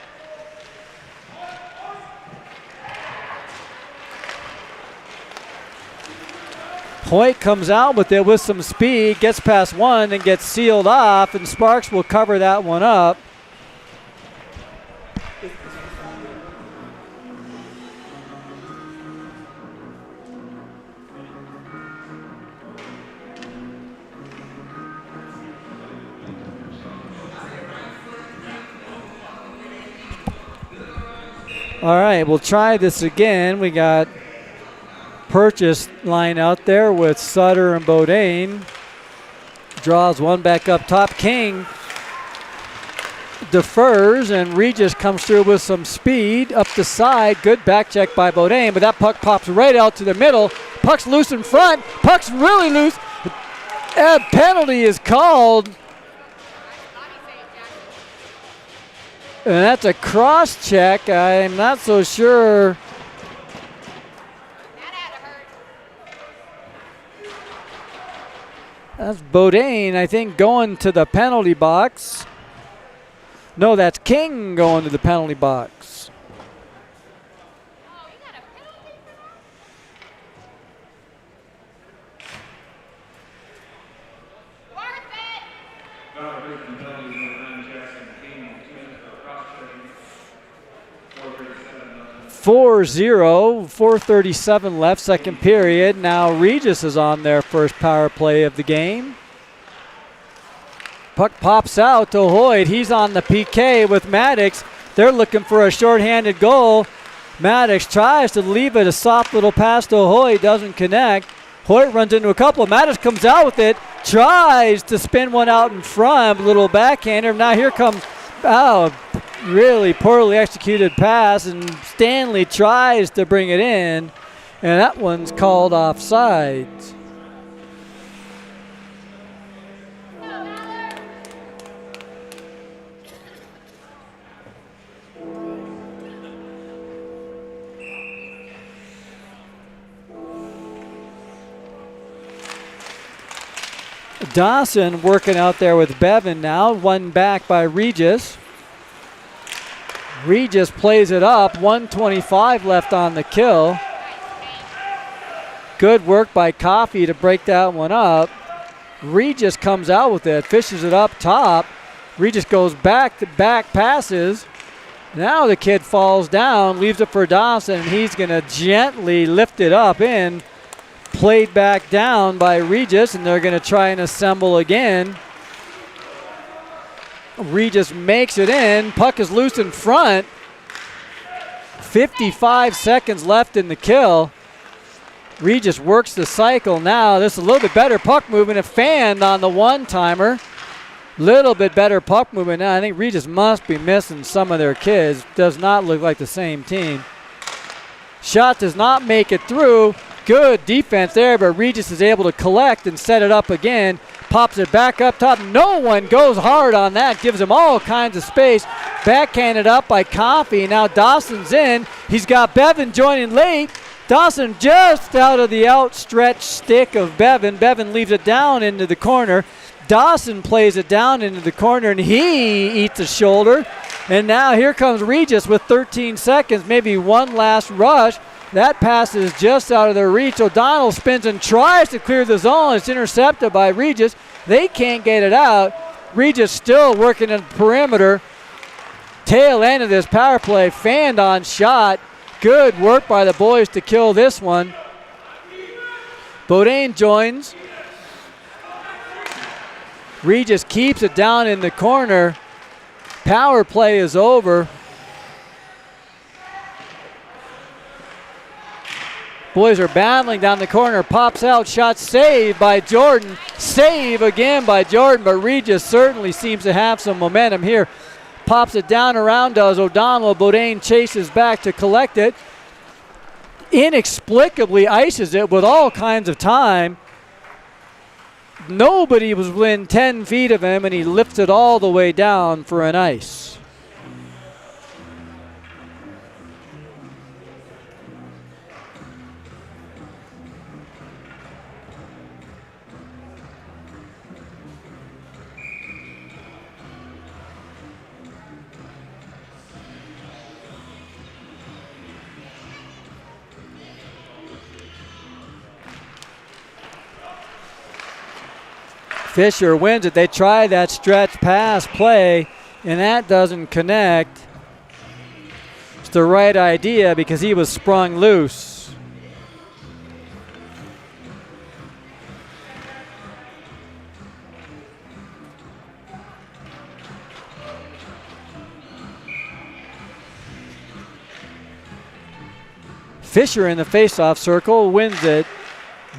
Hoyt comes out with it with some speed, gets past one and gets sealed off, and Sparks will cover that one up. All right, we'll try this again. We got Purchase line out there with Sutter and Bodine. Draws one back up top. King defers, and Regis comes through with some speed up the side. Good back check by Bodine, but that puck pops right out to the middle. Puck's loose in front. Puck's really loose. A penalty is called. And that's a cross check. I'm not so sure. That's Bodine, I think, going to the penalty box. No, that's King going to the penalty box. Four 4:37 left, second period. Now Regis is on their first power play of the game. Puck pops out to Hoyt. He's on the PK with Maddox. They're looking for a shorthanded goal. Maddox tries to leave it, a soft little pass to Hoyt, doesn't connect. Hoyt runs into a couple. Maddox comes out with it, tries to spin one out in front, little backhander. Now here comes, really poorly executed pass, and Stanley tries to bring it in, and that one's called offside. Dawson working out there with Bevan now, one back by Regis. Regis plays it up, 1:25 left on the kill. Good work by Coffey to break that one up. Regis comes out with it, fishes it up top. Regis goes back to back passes. Now the kid falls down, leaves it for Dawson, and he's going to gently lift it up in. Played back down by Regis, and they're going to try and assemble again. Regis makes it in. Puck is loose in front. 55 seconds left in the kill. Regis works the cycle now. This is a little bit better puck movement. A fan on the one-timer. Little bit better puck movement now. I think Regis must be missing some of their kids. Does not look like the same team. Shot does not make it through. Good defense there, but Regis is able to collect and set it up again. Pops it back up top. No one goes hard on that. Gives him all kinds of space. Backhanded up by Coffey. Now Dawson's in. He's got Bevan joining late. Dawson just out of the outstretched stick of Bevan. Bevan leaves it down into the corner. Dawson plays it down into the corner, and he eats a shoulder. And now here comes Regis with 13 seconds, maybe one last rush. That pass is just out of their reach. O'Donnell spins and tries to clear the zone. It's intercepted by Regis. They can't get it out. Regis still working in the perimeter. Tail end of this power play, fanned on shot. Good work by the boys to kill this one. Bodine joins. Regis keeps it down in the corner. Power play is over. Boys are battling down the corner. Pops out. Shot saved by Jordan. Save again by Jordan, but Regis certainly seems to have some momentum here. Pops it down around does O'Donnell. Bodine chases back to collect it. Inexplicably ices it with all kinds of time. Nobody was within 10 feet of him, and he lifts it all the way down for an ice. Fisher wins it. They try that stretch pass play, and that doesn't connect. It's the right idea because he was sprung loose. Fisher in the faceoff circle wins it.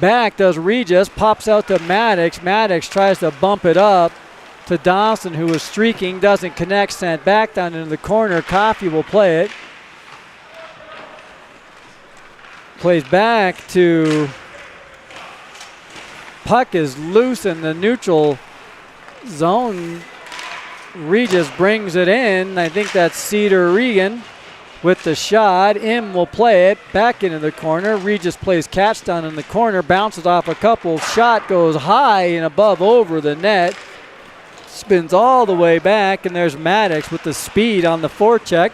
Back does Regis, pops out to Maddox. Maddox tries to bump it up to Dawson, who was streaking, doesn't connect, sent back down into the corner. Coffey will play it. Plays back to puck is loose in the neutral zone. Regis brings it in. I think that's Cedar Regan with the shot. Im will play it back into the corner. Regis plays catch down in the corner, bounces off a couple. Shot goes high and above over the net. Spins all the way back, and there's Maddox with the speed on the forecheck.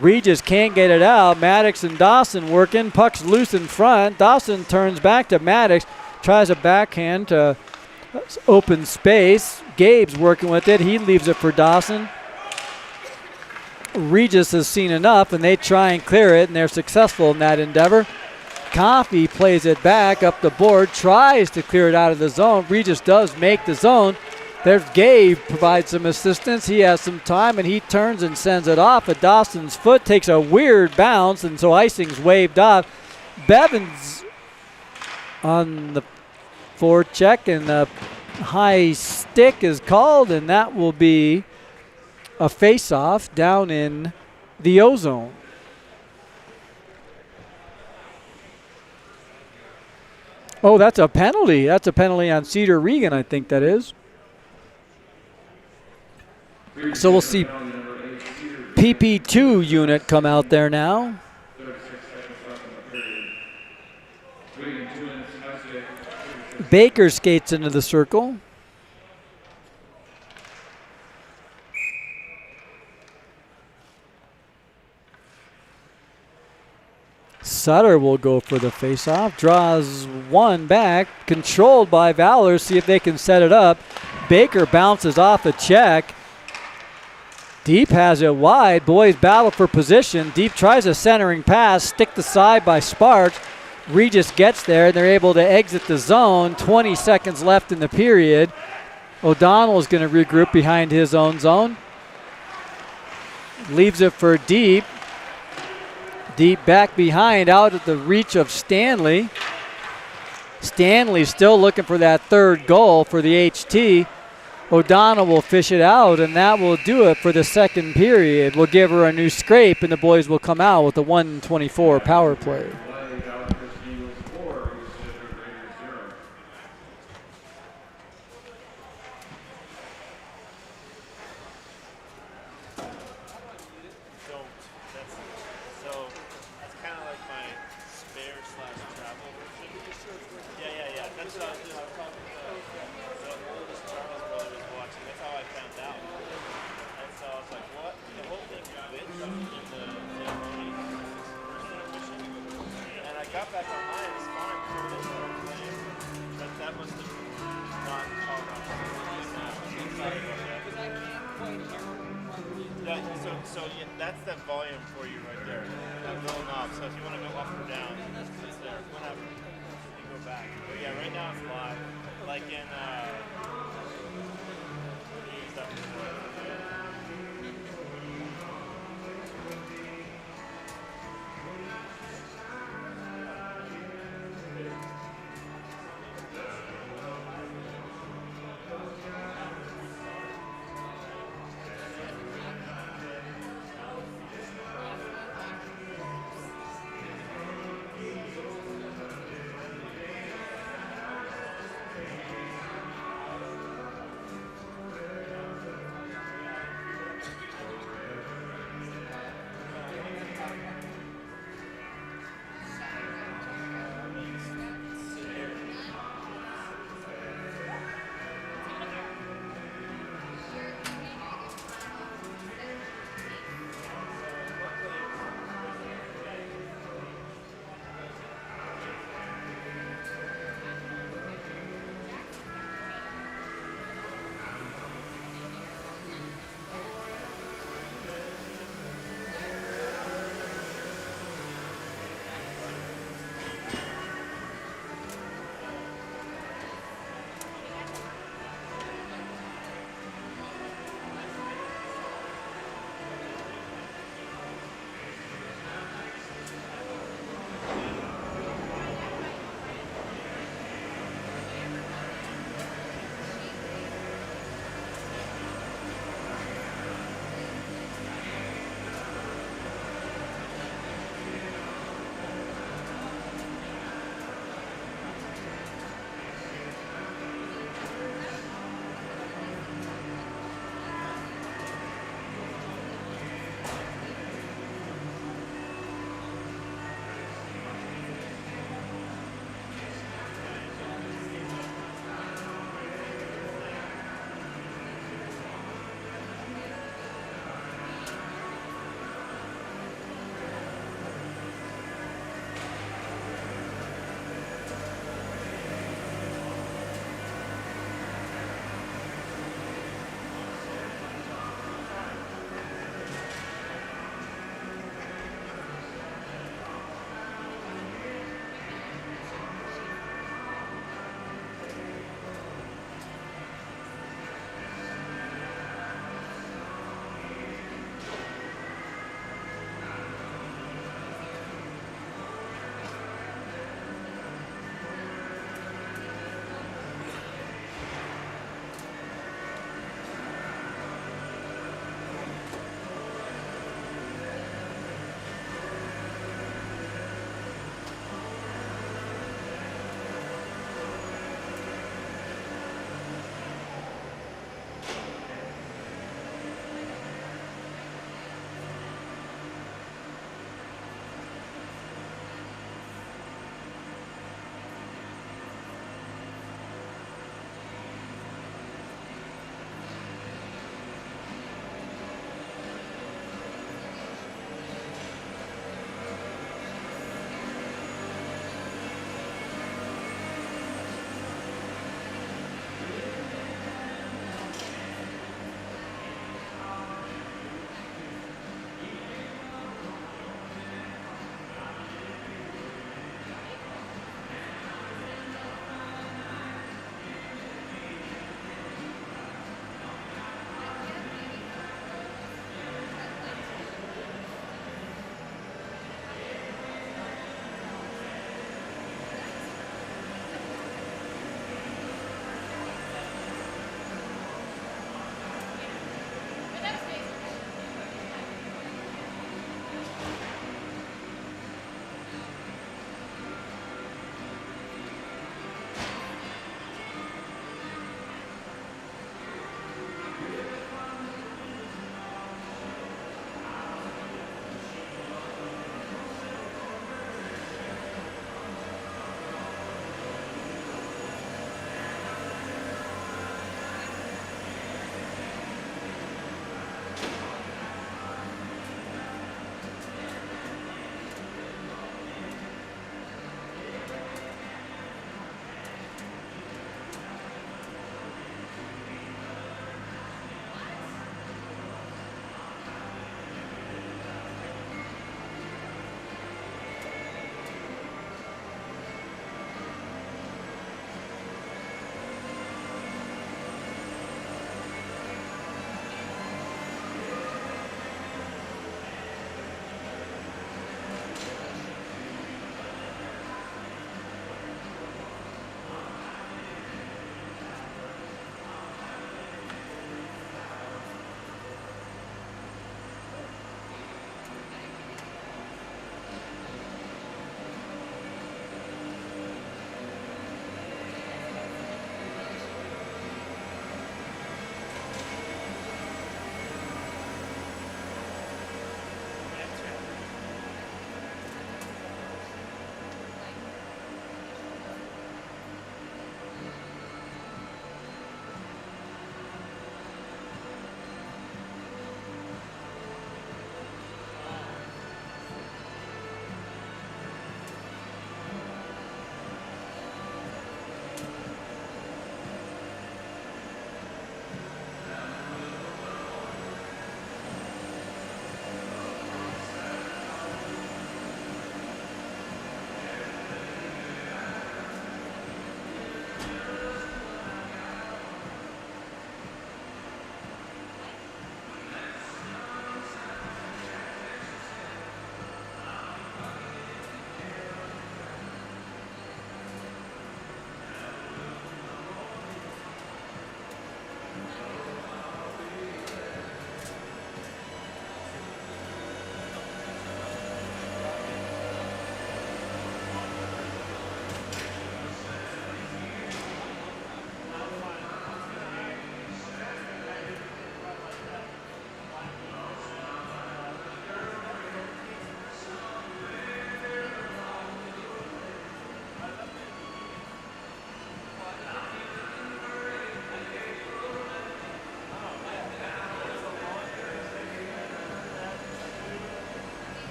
Regis can't get it out. Maddox and Dawson working. Puck's loose in front. Dawson turns back to Maddox, tries a backhand to open space. Gabe's working with it. He leaves it for Dawson. Regis has seen enough, and they try and clear it, and they're successful in that endeavor. Coffey plays it back up the board, tries to clear it out of the zone. Regis does make the zone. There's Gabe, provides some assistance. He has some time, and he turns and sends it off. But Dawson's foot takes a weird bounce, and so icing's waved off. Bevins on the forecheck, and the high stick is called, and that will be a face-off down in the O-zone. Oh, that's a penalty. That's a penalty on Cedar Regan, I think that is. So we'll see PP2 unit come out there now. Baker skates into the circle. Sutter will go for the faceoff. Draws one back. Controlled by Valor. See if they can set it up. Baker bounces off a check. Deep has it wide. Boys battle for position. Deep tries a centering pass. Stick the side by Sparks. Regis gets there, and they're able to exit the zone. 20 seconds left in the period. O'Donnell is going to regroup behind his own zone. Leaves it for Deep. Deep back behind, out at the reach of Stanley. Stanley still looking for that third goal for the HT. O'Donnell will fish it out, and that will do it for the second period. We'll give her a new scrape, and the boys will come out with a 1:24 power play.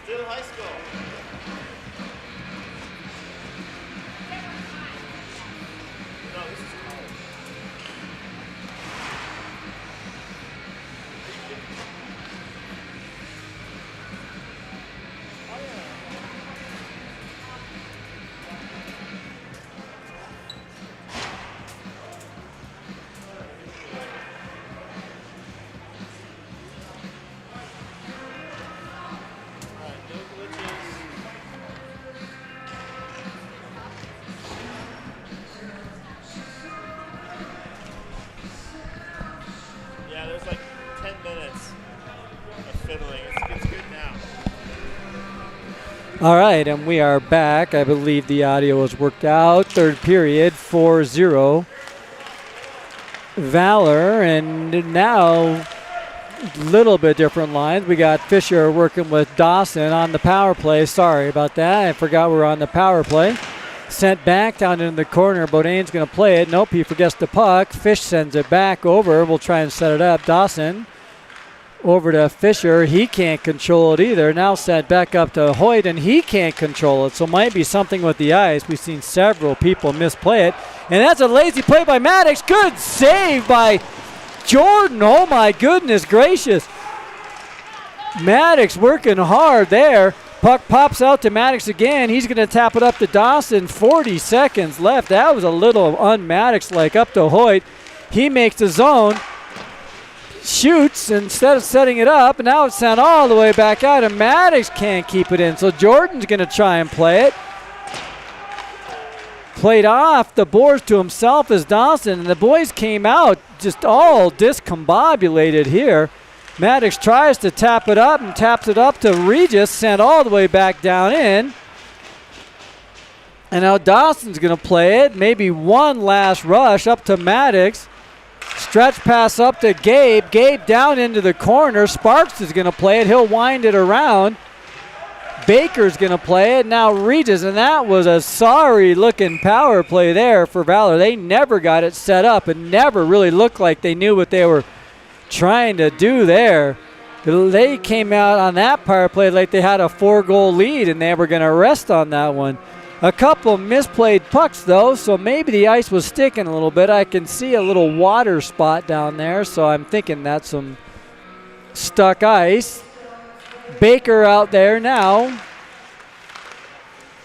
Still high school. No, this is college. Yeah, there's like 10 minutes of fiddling. It's good now. All right, and we are back. I believe the audio was worked out. Third period, 4-0. Valor, and now a little bit different lines. We got Fisher working with Dawson on the power play. Sorry about that. I forgot we were on the power play. Sent back down in the corner. Bodain's going to play it. Nope, he forgets the puck. Fish sends it back over. We'll try and set it up. Dawson over to Fisher. He can't control it either. Now sent back up to Hoyt, and he can't control it. So might be something with the ice. We've seen several people misplay it. And that's a lazy play by Maddox. Good save by Jordan. Oh, my goodness gracious. Maddox working hard there. Puck pops out to Maddox again. He's going to tap it up to Dawson. 40 seconds left. That was a little un-Maddox-like up to Hoyt. He makes the zone. Shoots instead of setting it up. And now it's sent all the way back out. And Maddox can't keep it in. So Jordan's going to try and play it. Played off the boards to himself as Dawson. And the boys came out just all discombobulated here. Maddox tries to tap it up and taps it up to Regis, sent all the way back down in. And now Dawson's going to play it. Maybe one last rush up to Maddox. Stretch pass up to Gabe. Gabe down into the corner. Sparks is going to play it. He'll wind it around. Baker's going to play it. Now Regis, and that was a sorry-looking power play there for Valor. They never got it set up and never really looked like they knew what they were trying to do there. They came out on that power play like they had a 4-goal lead and they were going to rest on that one. A couple misplayed pucks though, so maybe the ice was sticking a little bit. I can see a little water spot down there, so I'm thinking that's some stuck ice. Baker out there now.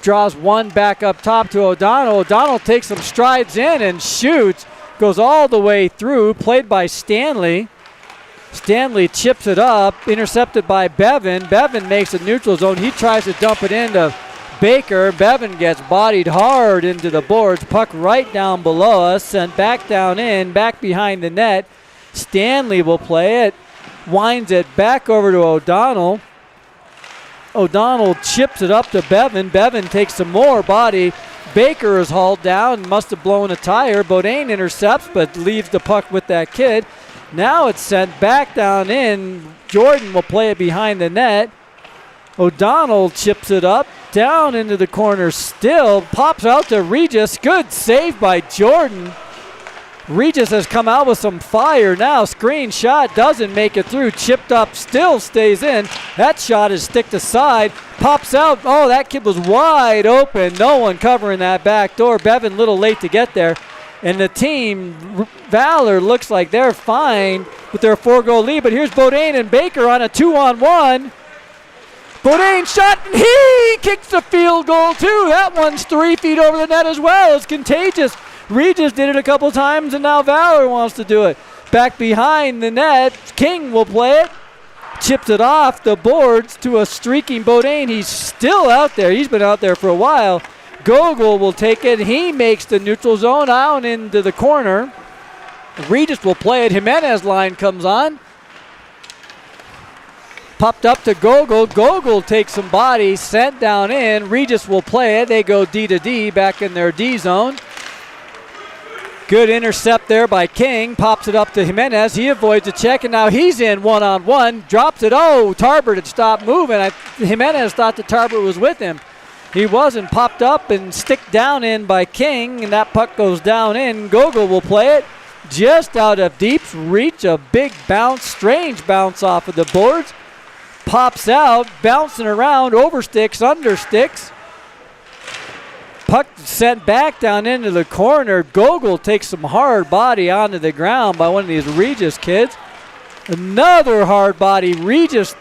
Draws one back up top to O'Donnell. O'Donnell takes some strides in and shoots. Goes all the way through, played by Stanley. Stanley chips it up, intercepted by Bevan. Bevan makes a neutral zone. He tries to dump it into Baker. Bevan gets bodied hard into the boards. Puck right down below us, sent back down in, back behind the net. Stanley will play it, winds it back over to O'Donnell. O'Donnell chips it up to Bevan. Bevan takes some more body. Baker is hauled down, must have blown a tire. Bodain intercepts, but leaves the puck with that kid. Now it's sent back down in. Jordan will play it behind the net. O'Donnell chips it up, down into the corner still. Pops out to Regis. Good save by Jordan. Regis has come out with some fire now. Screen shot doesn't make it through. Chipped up, still stays in. That shot is sticked aside. Pops out. Oh, that kid was wide open. No one covering that back door. Bevan a little late to get there. And the team, Valor, looks like they're fine with their 4-goal lead. But here's Bodain and Baker on a 2-on-1. Bodain shot, and he kicks the field goal too. That one's 3 feet over the net as well. It's contagious. Regis did it a couple times, and now Valor wants to do it. Back behind the net, King will play it. Chips it off the boards to a streaking Bodain. He's still out there. He's been out there for a while. Gogol will take it. He makes the neutral zone out into the corner. Regis will play it. Jimenez line comes on. Popped up to Gogol. Gogol takes some body, sent down in. Regis will play it. They go D to D, back in their D zone. Good intercept there by King. Pops it up to Jimenez. He avoids a check, and now he's in one-on-one. Drops it. Oh, Tarbert had stopped moving. Jimenez thought that Tarbert was with him. He wasn't. Popped up and stick down in by King, and that puck goes down in. Gogol will play it just out of deep's reach. A big bounce, strange bounce off of the boards. Pops out, bouncing around, over sticks, under sticks. Puck sent back down into the corner. Gogol takes some hard body onto the ground by one of these Regis kids. Another hard body. Regis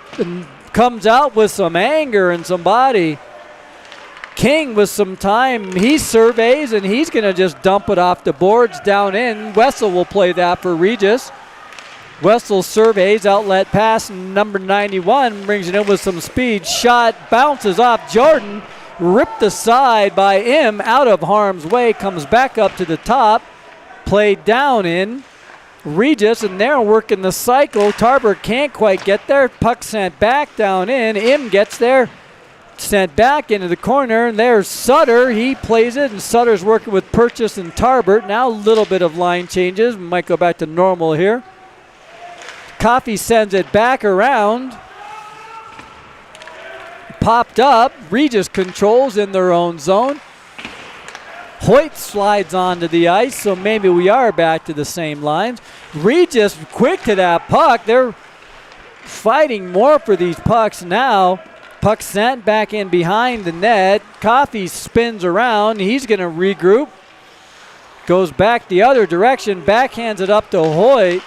comes out with some anger and some body. King with some time. He surveys, and he's going to just dump it off the boards down in. Wessel will play that for Regis. Wessel surveys, outlet pass, number 91 brings it in with some speed. Shot bounces off Jordan. Ripped aside by him, out of harm's way, comes back up to the top. Played down in Regis, and they're working the cycle. Tarbert can't quite get there. Puck sent back down in. Im gets there. Sent back into the corner. And there's Sutter. He plays it, and Sutter's working with Purchase and Tarbert. Now a little bit of line changes. We might go back to normal here. Coffey sends it back around. Popped up. Regis controls in their own zone. Hoyt slides onto the ice, so maybe we are back to the same lines. Regis quick to that puck. They're fighting more for these pucks now. Puck sent back in behind the net. Coffey spins around. He's going to regroup. Goes back the other direction. Backhands it up to Hoyt.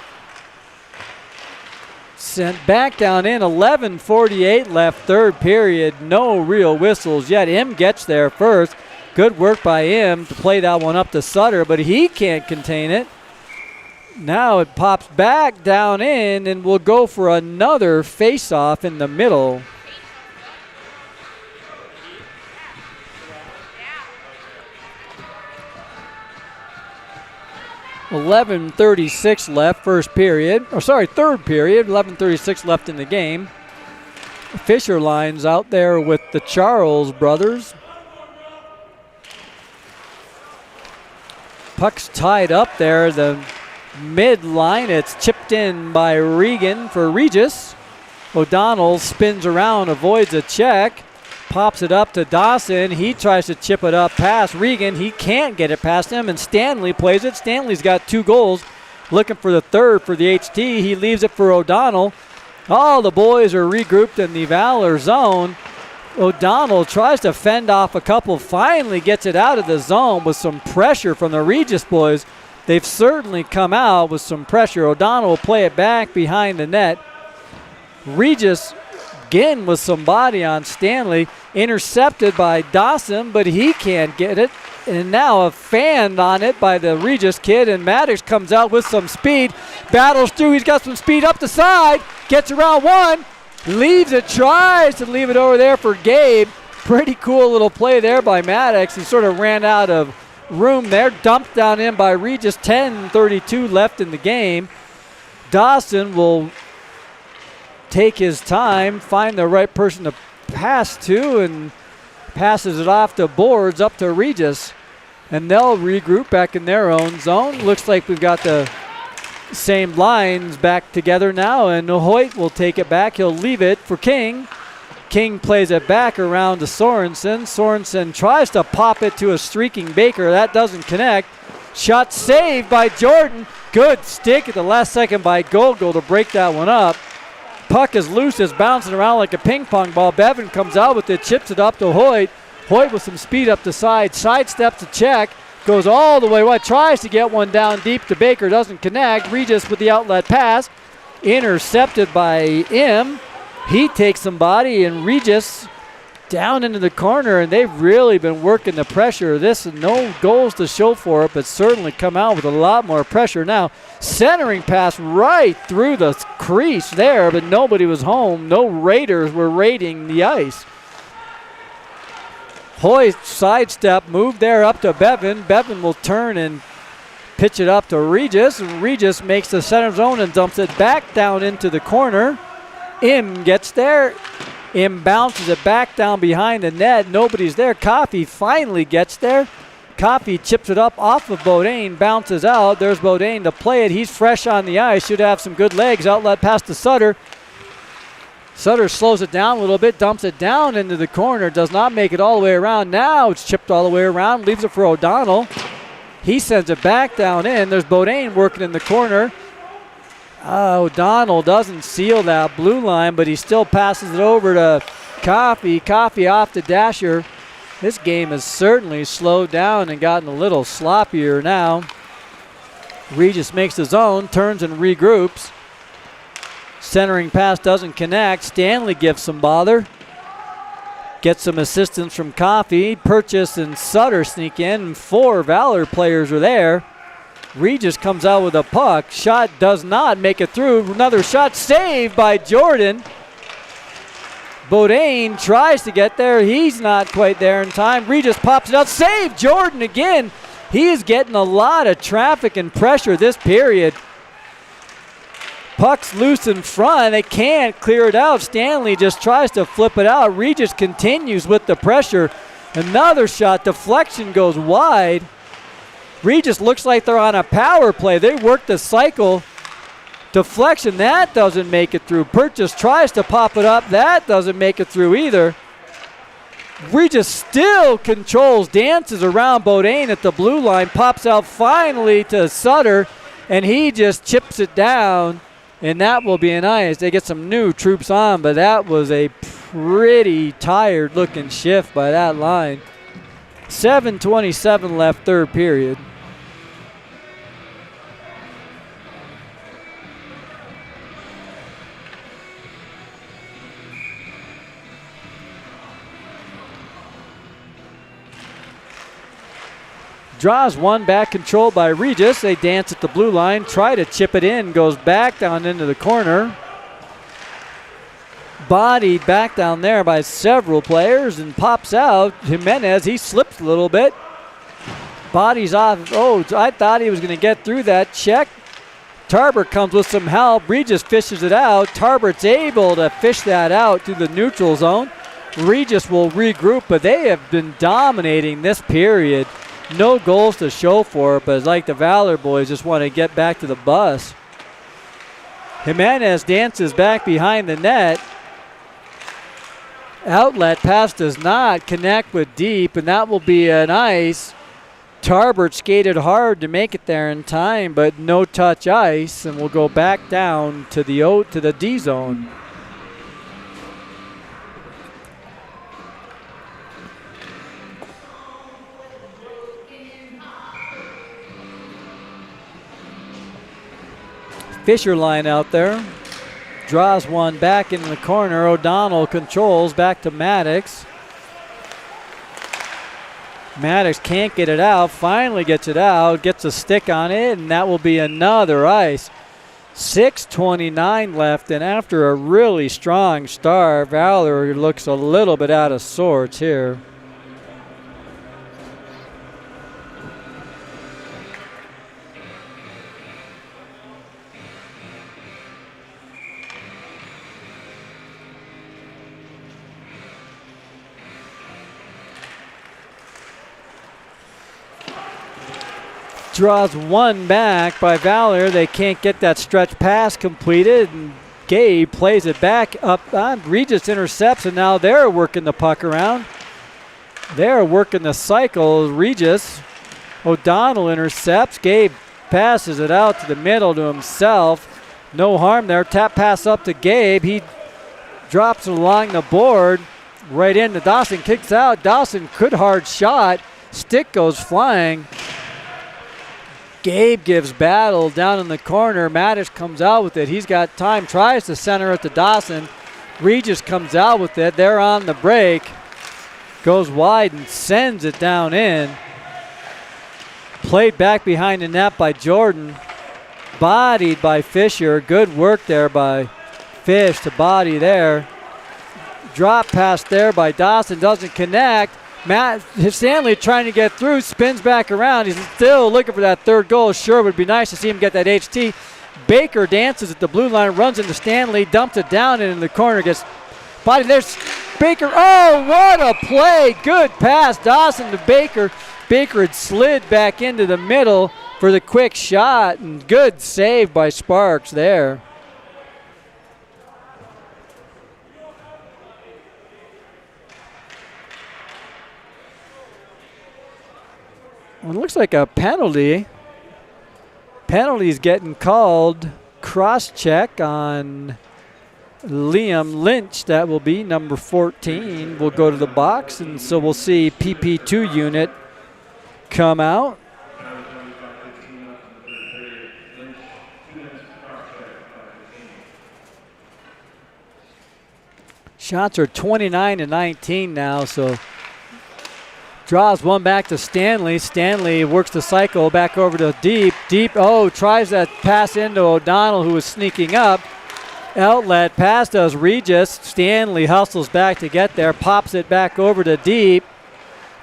Sent back down in. 11:48 left, third period. No real whistles yet. Im gets there first. Good work by Im to play that one up to Sutter, but he can't contain it. Now it pops back down in, and we'll go for another face-off in the middle. .11:36 left, third period. 11:36 left in the game. Fisher lines out there with the Charles brothers. Puck's tied up there, the mid-line. It's chipped in by Regan for Regis. O'Donnell spins around, avoids a check. Pops it up to Dawson. He tries to chip it up past Regan. He can't get it past him, and Stanley plays it. Stanley's got 2 goals. Looking for the third for the HT. He leaves it for O'Donnell. All the boys are regrouped in the Valor zone. O'Donnell tries to fend off a couple. Finally gets it out of the zone with some pressure from the Regis boys. They've certainly come out with some pressure. O'Donnell will play it back behind the net. Regis again with some body on Stanley, intercepted by Dawson, but he can't get it. And now a fan on it by the Regis kid, and Maddox comes out with some speed, battles through. He's got some speed up the side, gets around one, leaves it, tries to leave it over there for Gabe. Pretty cool little play there by Maddox. He sort of ran out of room there, dumped down in by Regis. 10:32 left in the game. Dawson will take his time, find the right person to pass to, and passes it off the boards up to Regis. And they'll regroup back in their own zone. Looks like we've got the same lines back together now, and Hoyt will take it back. He'll leave it for King. King plays it back around to Sorensen. Sorensen tries to pop it to a streaking Baker. That doesn't connect. Shot saved by Jordan. Good stick at the last second by Gogol to break that one up. Puck is loose, is bouncing around like a ping pong ball. Bevan comes out with it, chips it up to Hoyt. Hoyt with some speed up the side, sidesteps a check, goes all the way wide, tries to get one down deep to Baker, doesn't connect. Regis with the outlet pass, intercepted by Im. He takes some body, and Regis down into the corner, and they've really been working the pressure. This, no goals to show for it, but certainly come out with a lot more pressure now. Centering pass right through the crease there, but nobody was home. No Raiders were raiding the ice. Hoist, sidestep, move there up to Bevan. Bevan will turn and pitch it up to Regis. And Regis makes the center zone and dumps it back down into the corner. Im gets there. Im bounces it back down behind the net. Nobody's there. Coffey finally gets there. Coffey chips it up off of Bodine, bounces out. There's Bodine to play it. He's fresh on the ice. Should have some good legs. Outlet pass to Sutter. Sutter slows it down a little bit, dumps it down into the corner. Does not make it all the way around. Now it's chipped all the way around. Leaves it for O'Donnell. He sends it back down in. There's Bodine working in the corner. O'Donnell doesn't seal that blue line, but he still passes it over to Coffey. Coffey off to Dasher. This game has certainly slowed down and gotten a little sloppier now. Regis makes his own, turns and regroups. Centering pass doesn't connect. Stanley gives some bother. Gets some assistance from Coffey. Purchase and Sutter sneak in, and 4 Valor players are there. Regis comes out with a puck. Shot does not make it through. Another shot saved by Jordan. Bodine tries to get there. He's not quite there in time. Regis pops it out. Save Jordan again. He is getting a lot of traffic and pressure this period. Puck's loose in front. They can't clear it out. Stanley just tries to flip it out. Regis continues with the pressure. Another shot. Deflection goes wide. Regis looks like they're on a power play. They work the cycle. Deflection, that doesn't make it through. Purchase tries to pop it up. That doesn't make it through either. Regis still controls, dances around Bodine at the blue line, pops out finally to Sutter, and he just chips it down, and that will be an ice. They get some new troops on, but that was a pretty tired-looking shift by that line. 7:27 left, third period. Draws one back, controlled by Regis. They dance at the blue line, try to chip it in, goes back down into the corner. Bodied back down there by several players and pops out. Jimenez, he slips a little bit. Body's off. Oh, I thought he was going to get through that check. Tarbert comes with some help. Regis fishes it out. Tarbert's able to fish that out through the neutral zone. Regis will regroup, but they have been dominating this period. No goals to show for it, but it's like the Valor boys just want to get back to the bus. Jimenez dances back behind the net. Outlet pass does not connect with deep, and that will be an ice. Tarbert skated hard to make it there in time, but no touch ice, and we'll go back down to the D zone. Fisher line out there. Draws one back into the corner. O'Donnell controls back to Maddox. Maddox can't get it out. Finally gets it out. Gets a stick on it, and that will be another ice. 6:29 left, and after a really strong start, Valor looks a little bit out of sorts here. Draws one back by Valor. They can't get that stretch pass completed, and Gabe plays it back up on. Regis intercepts, and now they're working the puck around. They're working the cycle. Regis. O'Donnell intercepts. Gabe passes it out to the middle to himself. No harm there. Tap pass up to Gabe. He drops it along the board. Right into Dawson. Kicks out. Dawson could hard shot. Stick goes flying. Gabe gives battle down in the corner. Maddox comes out with it. He's got time. Tries to center it to Dawson. Regis comes out with it. They're on the break. Goes wide and sends it down in. Played back behind the net by Jordan. Bodied by Fisher. Good work there by Fish to body there. Drop pass there by Dawson. Doesn't connect. Matt Stanley trying to get through, spins back around. He's still looking for that third goal. Sure would be nice to see him get that HT. Baker dances at the blue line, runs into Stanley, dumps it down and in the corner, gets body. There's Baker. Oh, what a play. Good pass. Dawson to Baker. Baker had slid back into the middle for the quick shot, and good save by Sparks there. Well, it looks like a penalty. Penalty's getting called. Cross check on Liam Lynch. That will be number 14. Will go to the box, and so we'll see PP2 unit come out. Shots are 29-19 now, so draws one back to Stanley. Stanley works the cycle back over to Deep. Deep, tries that pass into O'Donnell, who was sneaking up. Outlet pass does Regis. Stanley hustles back to get there, pops it back over to Deep.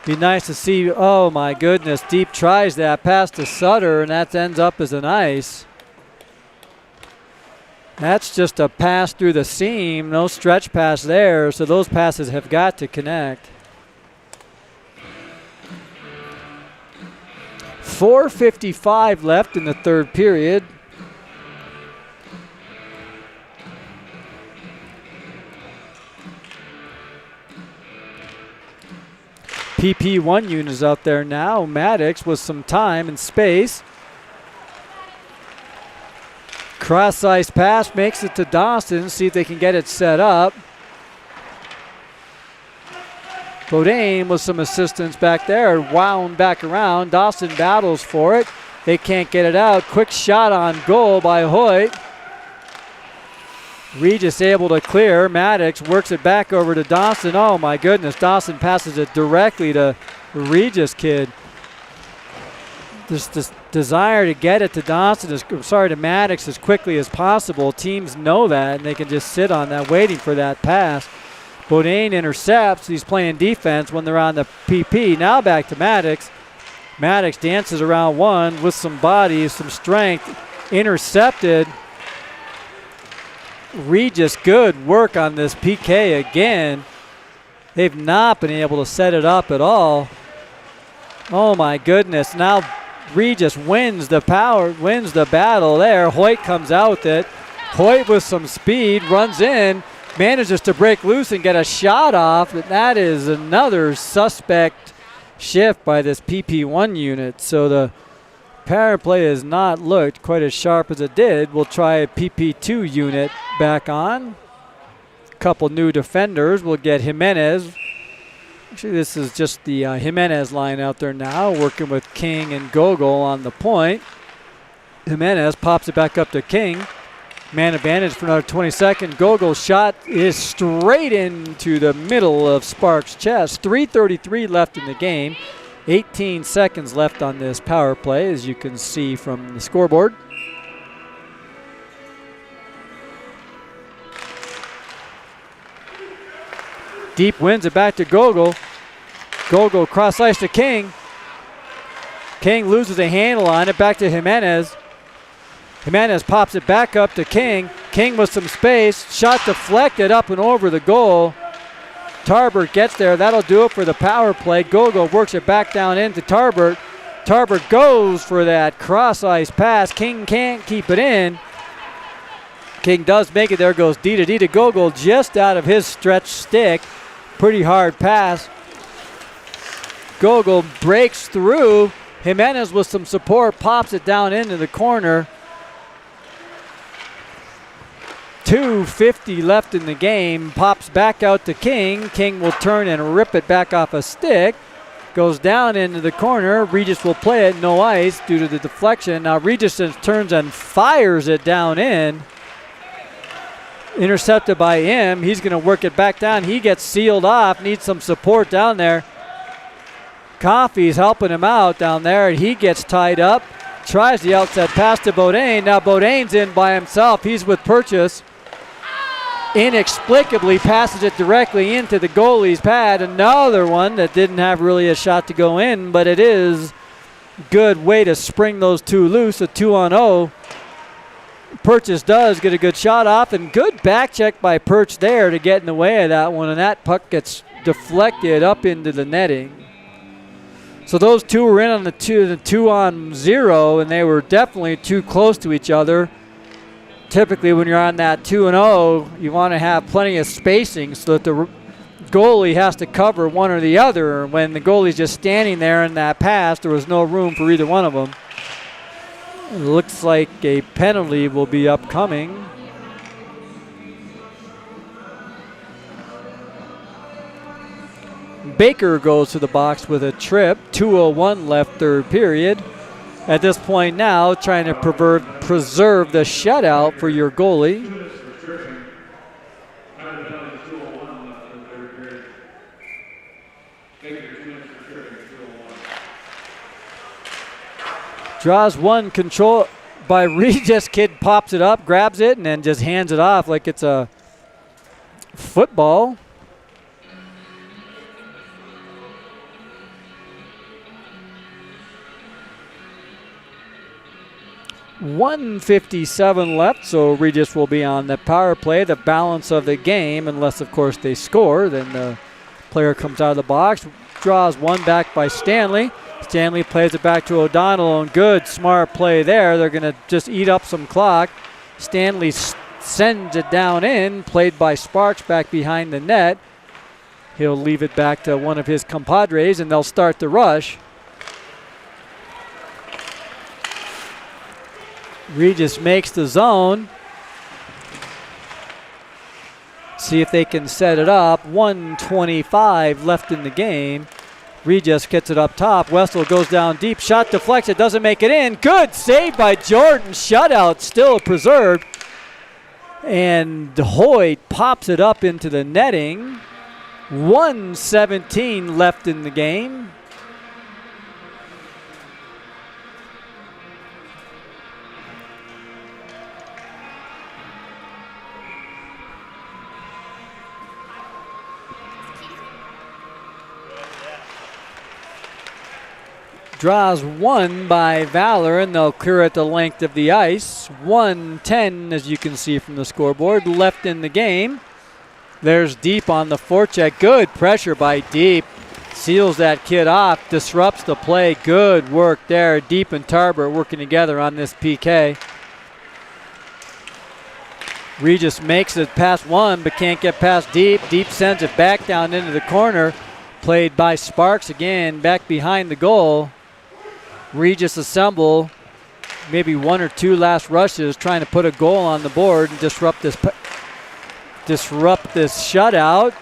Be nice to see, oh my goodness, Deep tries that pass to Sutter, and that ends up as an ice. That's just a pass through the seam, no stretch pass there, so those passes have got to connect. 4:55 left in the third period. PP1 unit is out there now. Maddox with some time and space. Cross-ice pass makes it to Dawson. See if they can get it set up. Bodine with some assistance back there. Wound back around. Dawson battles for it. They can't get it out. Quick shot on goal by Hoyt. Regis able to clear. Maddox works it back over to Dawson. Oh my goodness. Dawson passes it directly to Regis kid. This desire to get it to to Maddox as quickly as possible. Teams know that, and they can just sit on that, waiting for that pass. Bodine intercepts. He's playing defense when they're on the PP. Now back to Maddox. Maddox dances around one with some body, some strength. Intercepted. Regis, good work on this PK again. They've not been able to set it up at all. Oh my goodness. Now Regis wins the battle there. Hoyt comes out with it. Hoyt with some speed, runs in, manages to break loose and get a shot off. But that is another suspect shift by this PP1 unit. So the power play has not looked quite as sharp as it did. We'll try a PP2 unit back on. A couple new defenders. We'll get Jimenez. Actually, this is just the Jimenez line out there now, working with King and Gogol on the point. Jimenez pops it back up to King. Man advantage for another 20 seconds. Gogol's shot is straight into the middle of Sparks' chest. 3:33 left in the game. 18 seconds left on this power play, as you can see from the scoreboard. Deep wins it back to Gogol. Gogol cross ice to King. King loses a handle on it, back to Jimenez. Jimenez pops it back up to King. King with some space. Shot deflected up and over the goal. Tarbert gets there. That'll do it for the power play. Gogol works it back down into Tarbert. Tarbert goes for that cross ice pass. King can't keep it in. King does make it. There goes D to Gogol just out of his stretch stick. Pretty hard pass. Gogol breaks through. Jimenez with some support pops it down into the corner. 2:50 left in the game. Pops back out to King. King will turn and rip it back off a stick. Goes down into the corner. Regis will play it. No ice due to the deflection. Now Regis turns and fires it down in. Intercepted by him. He's going to work it back down. He gets sealed off. Needs some support down there. Coffey's helping him out down there. He gets tied up. Tries the outside pass to Bodine. Now Bodine's in by himself. He's with Purchase. inexplicably passes it directly into the goalie's pad. Another one that didn't have really a shot to go in, but it is good way to spring those two loose. A 2-on-0. Purchase does get a good shot off, and good back check by Perch there to get in the way of that one, and that puck gets deflected up into the netting. So those two were in on the 2-on-0, and they were definitely too close to each other. Typically when you're on that 2-0, you want to have plenty of spacing so that the goalie has to cover one or the other. When the goalie's just standing there in that pass, there was no room for either one of them. It looks like a penalty will be upcoming. Baker goes to the box with a trip. 2:01 left third period. At this point now, trying to preserve the shutout for your goalie. Draws one, control by Regis. Kid pops it up, grabs it, and then just hands it off like it's a football. .157 left, so Regis will be on the power play, the balance of the game, unless, of course, they score. Then the player comes out of the box, draws one back by Stanley. Stanley plays it back to O'Donnell, and good, smart play there. They're going to just eat up some clock. Stanley sends it down in, played by Sparks back behind the net. He'll leave it back to one of his compadres, and they'll start the rush. Regis makes the zone. See if they can set it up. 1:25 left in the game. Regis gets it up top. Wessel goes down deep. Shot deflects. It doesn't make it in. Good save by Jordan. Shutout still preserved. And Hoyt pops it up into the netting. 1:17 left in the game. Draws one by Valor, and they'll clear it the length of the ice. 1:10, as you can see from the scoreboard, left in the game. There's Deep on the forecheck. Good pressure by Deep. Seals that kid off, disrupts the play. Good work there. Deep and Tarbert working together on this PK. Regis makes it past one, but can't get past Deep. Deep sends it back down into the corner. Played by Sparks again, back behind the goal. Regis assemble maybe one or two last rushes, trying to put a goal on the board and disrupt this shutout.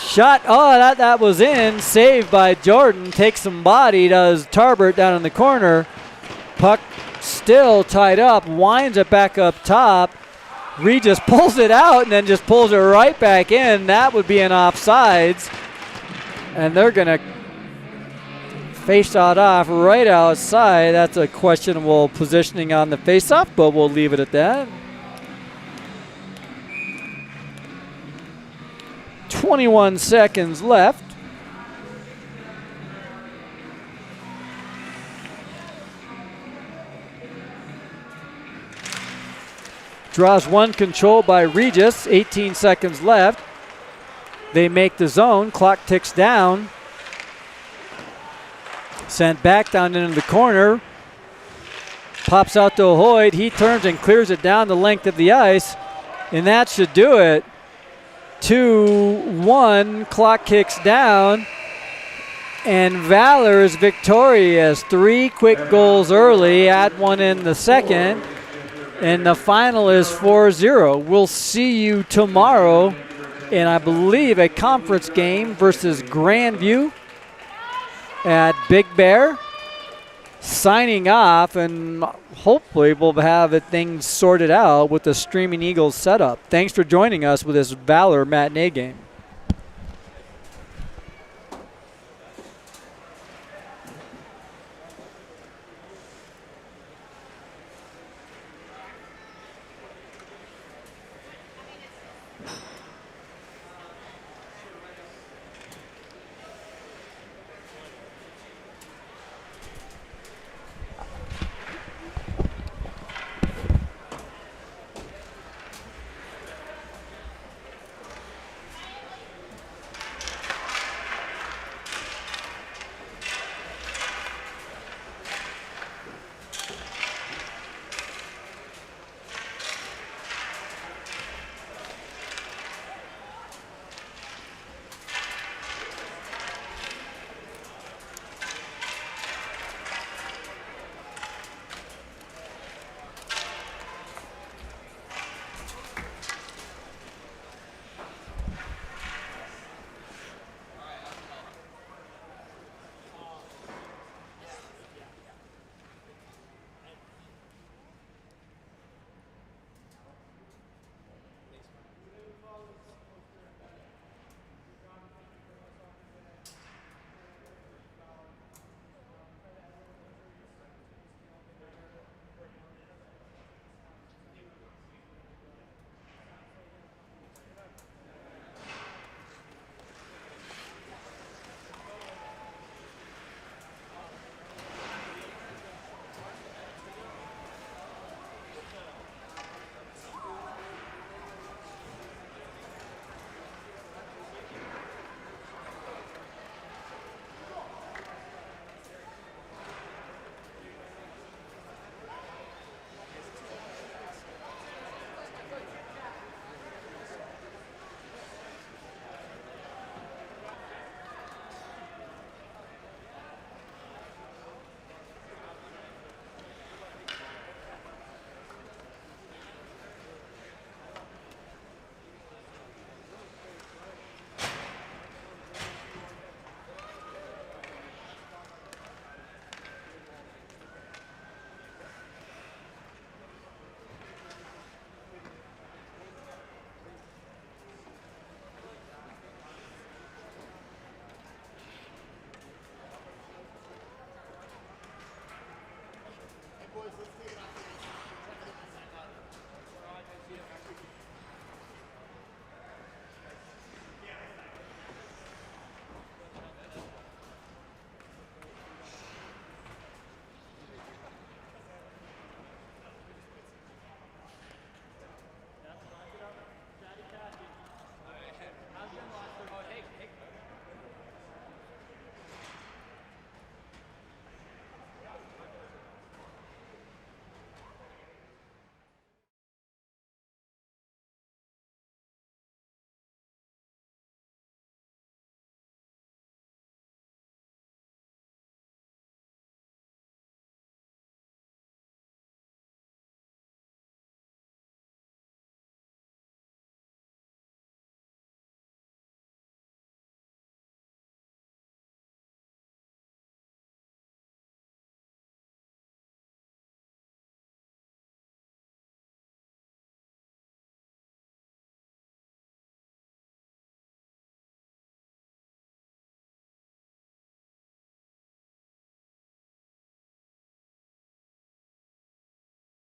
Shot, oh, that was in. Saved by Jordan. Takes some body, does Tarbert down in the corner. Puck still tied up, winds it back up top. Regis pulls it out and then just pulls it right back in. That would be an offsides. And they're going to face that off right outside. That's a questionable positioning on the face-off, but we'll leave it at that. 21 seconds left. Draws one, control by Regis. 18 seconds left. They make the zone. Clock ticks down. Sent back down into the corner. Pops out to Hoyt. He turns and clears it down the length of the ice. And that should do it. 2-1. Clock kicks down. And Valor is victorious. 3 quick goals early. Add one in the second. And the final is 4-0. We'll see you tomorrow in, I believe, a conference game versus Grandview at Big Bear. Signing off, and hopefully we'll have things sorted out with the Streaming Eagles setup. Thanks for joining us with this Valor matinee game.